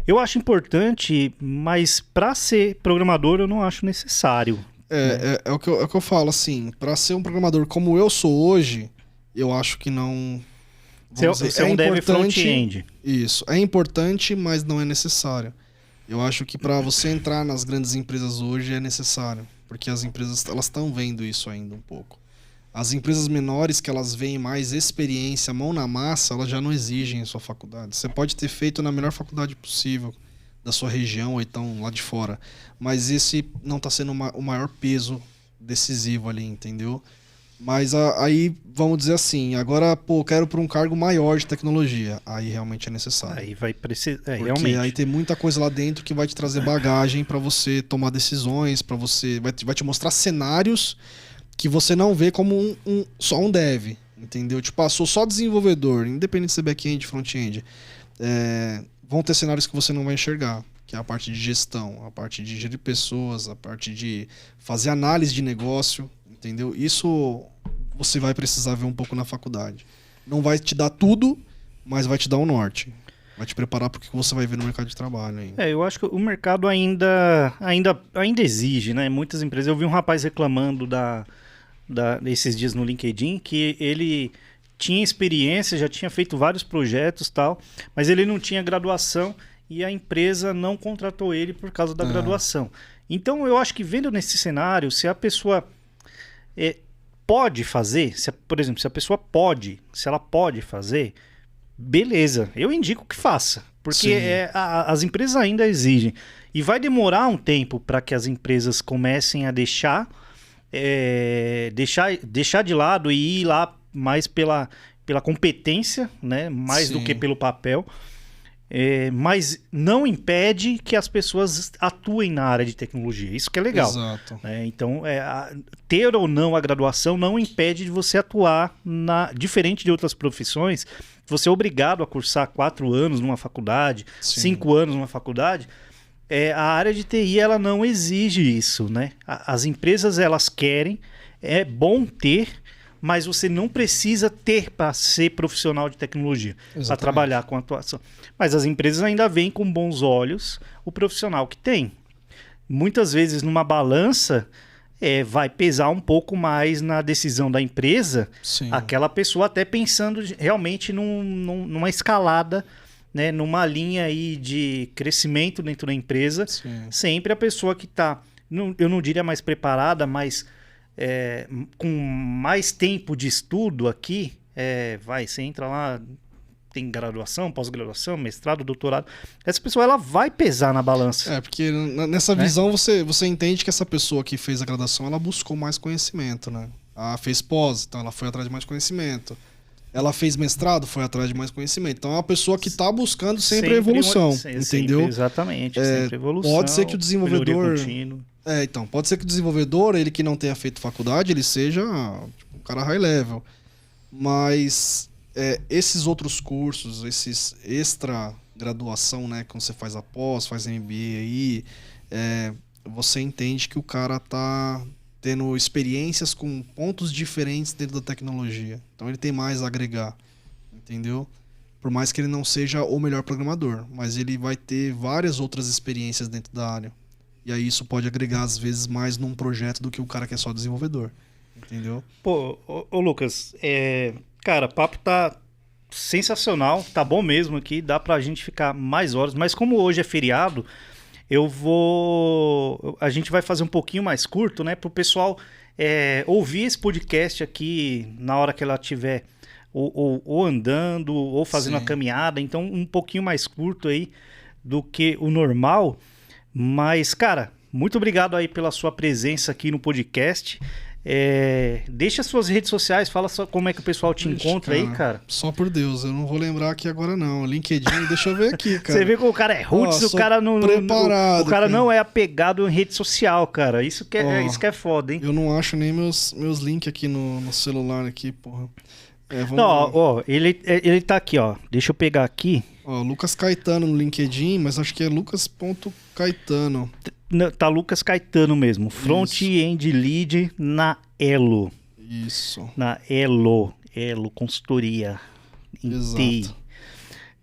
Eu acho importante, mas para ser programador eu não acho necessário. É o que eu falo, assim, para ser um programador como eu sou hoje, eu acho que não... Você é um dev front-end. Isso, é importante, mas não é necessário. Eu acho que para você entrar nas grandes empresas hoje é necessário, porque as empresas elas estão vendo isso ainda um pouco. As empresas menores que elas veem mais experiência, mão na massa, elas já não exigem a sua faculdade. Você pode ter feito na melhor faculdade possível da sua região ou então lá de fora, mas esse não está sendo o maior peso decisivo ali, entendeu? Mas aí, vamos dizer assim, agora, pô, quero para um cargo maior de tecnologia. Aí realmente é necessário. Aí vai precisar, Porque realmente. aí tem muita coisa lá dentro que vai te trazer bagagem para você tomar decisões, para você vai te mostrar cenários que você não vê como só um dev, entendeu? Tipo, sou só desenvolvedor, independente de ser back-end, front-end. Vão ter cenários que você não vai enxergar, que é a parte de gestão, a parte de gerir pessoas, a parte de fazer análise de negócio, entendeu? Isso você vai precisar ver um pouco na faculdade. Não vai te dar tudo, mas vai te dar um norte. Vai te preparar para o que você vai ver no mercado de trabalho ainda. Eu acho que o mercado ainda exige, né? Muitas empresas. Eu vi um rapaz reclamando esses dias no LinkedIn que ele tinha experiência, já tinha feito vários projetos e tal, mas ele não tinha graduação e a empresa não contratou ele por causa da graduação. Então eu acho que vendo nesse cenário, se a pessoa pode fazer, por exemplo, se ela pode fazer, beleza, eu indico que faça, porque as empresas ainda exigem. E vai demorar um tempo para que as empresas comecem a deixar de lado e ir lá mais pela competência, né? Mais do que pelo papel. Mas não impede que as pessoas atuem na área de tecnologia. Isso que é legal. Exato. Então, ter ou não a graduação não impede de você atuar diferente de outras profissões. Você é obrigado a cursar 4 anos numa faculdade, 5 anos numa faculdade. A área de TI ela não exige isso, né? As empresas elas querem, é bom ter, mas você não precisa ter para ser profissional de tecnologia, para trabalhar com atuação. Mas as empresas ainda veem com bons olhos o profissional que tem. Muitas vezes numa balança vai pesar um pouco mais na decisão da empresa, aquela pessoa até pensando realmente numa escalada, né, numa linha aí de crescimento dentro da empresa. Sempre a pessoa que está, eu não diria mais preparada, mas com mais tempo de estudo aqui, você entra lá, tem graduação, pós-graduação, mestrado, doutorado, essa pessoa ela vai pesar na balança. Porque nessa visão você entende que essa pessoa que fez a graduação, ela buscou mais conhecimento, né? Ela fez pós, então ela foi atrás de mais conhecimento. Ela fez mestrado, foi atrás de mais conhecimento. Então é uma pessoa que está buscando sempre evolução, entendeu? Exatamente, sempre evolução. Pode ser que o desenvolvedor... pode ser que o desenvolvedor, ele que não tenha feito faculdade, ele seja um cara high level. Mas esses outros cursos, esses extra graduação, né, quando você faz a pós, faz MBA aí, você entende que o cara tá tendo experiências com pontos diferentes dentro da tecnologia. Então ele tem mais a agregar, entendeu? Por mais que ele não seja o melhor programador, mas ele vai ter várias outras experiências dentro da área. E aí isso pode agregar, às vezes, mais num projeto do que o cara que é só desenvolvedor, entendeu? Pô, ô Lucas, cara, o papo tá sensacional, tá bom mesmo aqui, dá pra gente ficar mais horas, mas como hoje é feriado, a gente vai fazer um pouquinho mais curto, né, pro pessoal ouvir esse podcast aqui na hora que ela estiver ou andando ou fazendo a caminhada, então um pouquinho mais curto aí do que o normal. Mas, cara, muito obrigado aí pela sua presença aqui no podcast. Deixa suas redes sociais, fala só como é que o pessoal te encontra aí, cara. Só por Deus, eu não vou lembrar aqui agora não. LinkedIn, deixa eu ver aqui, cara. Você vê que o cara é roots, o cara não preparado, o cara não é apegado em rede social, cara. Isso que é foda, hein? Eu não acho nem meus links aqui no celular aqui, porra. Ele tá aqui, ó. Deixa eu pegar aqui. Lucas Caetano no LinkedIn, mas acho que é lucas.caetano. tá Lucas Caetano mesmo. Front-end lead na Elo. Isso. Na Elo consultoria. Exato.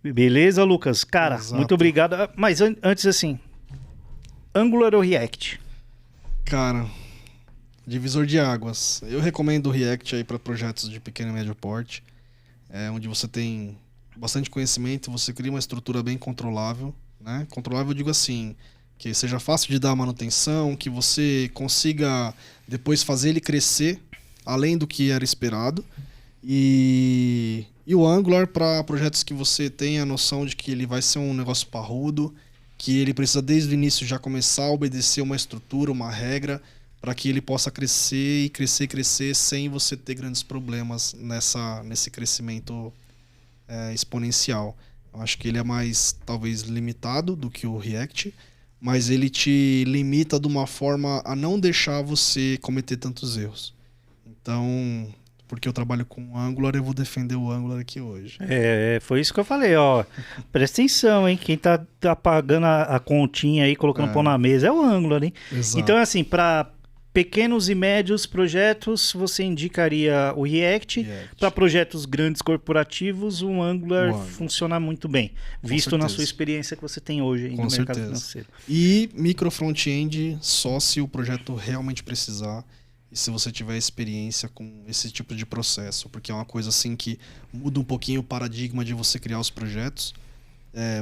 Beleza, Lucas? Cara, Exato. muito obrigado. Mas antes assim, Angular ou React? Cara, divisor de águas. Eu recomendo o React aí para projetos de pequeno e médio porte, onde você tem bastante conhecimento, você cria uma estrutura bem controlável, né? Controlável eu digo assim, que seja fácil de dar manutenção, que você consiga depois fazer ele crescer além do que era esperado. E o Angular para projetos que você tenha a noção de que ele vai ser um negócio parrudo, que ele precisa desde o início já começar a obedecer uma estrutura, uma regra, para que ele possa crescer e crescer sem você ter grandes problemas nesse crescimento exponencial. Eu acho que ele é mais, talvez, limitado do que o React, mas ele te limita de uma forma a não deixar você cometer tantos erros. Então, porque eu trabalho com Angular, eu vou defender o Angular aqui hoje. Foi isso que eu falei, ó. Presta atenção, hein? Quem tá pagando a continha aí, colocando pão na mesa, é o Angular, hein? Exato. Então, assim, para pequenos e médios projetos, você indicaria o React. Para projetos grandes corporativos, o Angular funciona muito bem, visto na sua experiência que você tem hoje aí no mercado financeiro. E micro front-end só se o projeto realmente precisar e se você tiver experiência com esse tipo de processo, porque é uma coisa assim que muda um pouquinho o paradigma de você criar os projetos,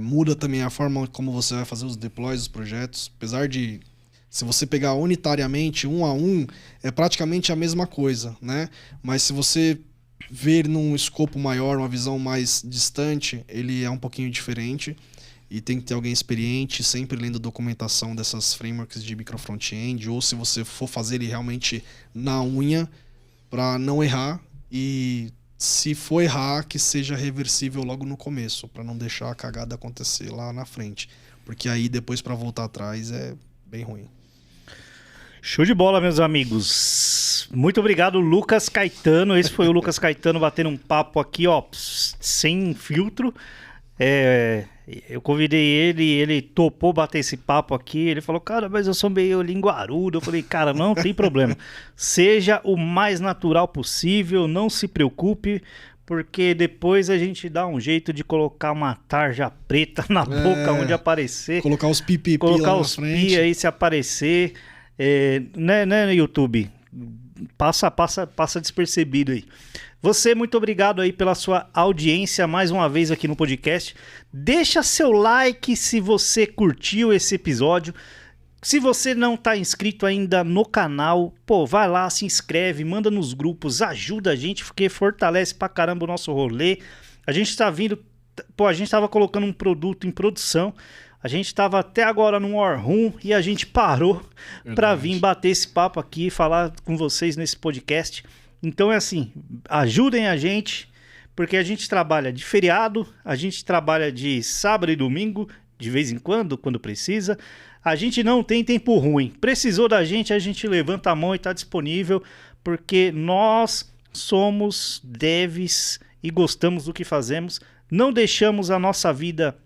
muda também a forma como você vai fazer os deploys dos projetos, apesar de se você pegar unitariamente, um a um, é praticamente a mesma coisa, né? Mas se você ver num escopo maior, uma visão mais distante, ele é um pouquinho diferente e tem que ter alguém experiente, sempre lendo documentação dessas frameworks de micro front-end, ou se você for fazer ele realmente na unha, para não errar, e se for errar, que seja reversível logo no começo, para não deixar a cagada acontecer lá na frente, porque aí depois para voltar atrás é bem ruim. Show de bola, meus amigos. Muito obrigado, Lucas Caetano. Esse foi o Lucas Caetano batendo um papo aqui, ó, sem filtro. Eu convidei ele topou bater esse papo aqui. Ele falou, cara, mas eu sou meio linguarudo. Eu falei, cara, não tem problema. Seja o mais natural possível, não se preocupe, porque depois a gente dá um jeito de colocar uma tarja preta na boca onde aparecer. Colocar os pipipi colocar lá na os frente. pi aí se aparecer. Né, YouTube? Passa despercebido aí. Você, muito obrigado aí pela sua audiência mais uma vez aqui no podcast. Deixa seu like se você curtiu esse episódio. Se você não tá inscrito ainda no canal, pô, vai lá, se inscreve, manda nos grupos, ajuda a gente, porque fortalece pra caramba o nosso rolê. A gente tá vindo, a gente tava colocando um produto em produção. A gente estava até agora no War Room e a gente parou para vir bater esse papo aqui e falar com vocês nesse podcast. Então é assim, ajudem a gente, porque a gente trabalha de feriado, a gente trabalha de sábado e domingo, de vez em quando precisa. A gente não tem tempo ruim. Precisou da gente, a gente levanta a mão e está disponível, porque nós somos devs e gostamos do que fazemos. Não deixamos a nossa vida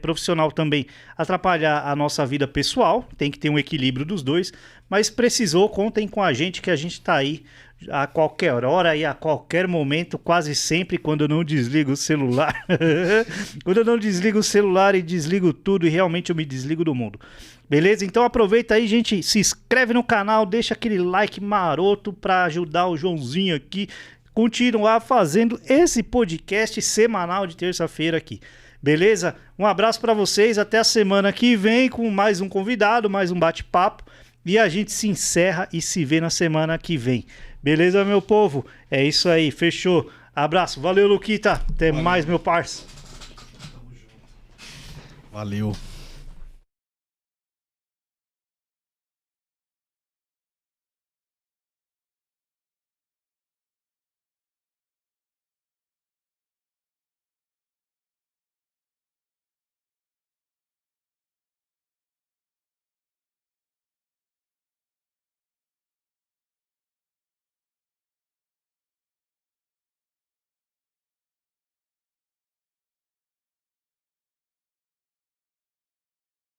profissional também atrapalhar a nossa vida pessoal, tem que ter um equilíbrio dos dois, mas precisou, contem com a gente que a gente tá aí a qualquer hora e a qualquer momento, quase sempre quando eu não desligo o celular. Quando eu não desligo o celular e desligo tudo e realmente eu me desligo do mundo. Beleza? Então aproveita aí, gente, se inscreve no canal, deixa aquele like maroto para ajudar o Joãozinho aqui continuar fazendo esse podcast semanal de terça-feira aqui. Beleza? Um abraço para vocês, até a semana que vem com mais um convidado, mais um bate-papo e a gente se encerra e se vê na semana que vem. Beleza, meu povo? É isso aí, fechou. Abraço, valeu, Luquita, até mais, meu parça. Valeu.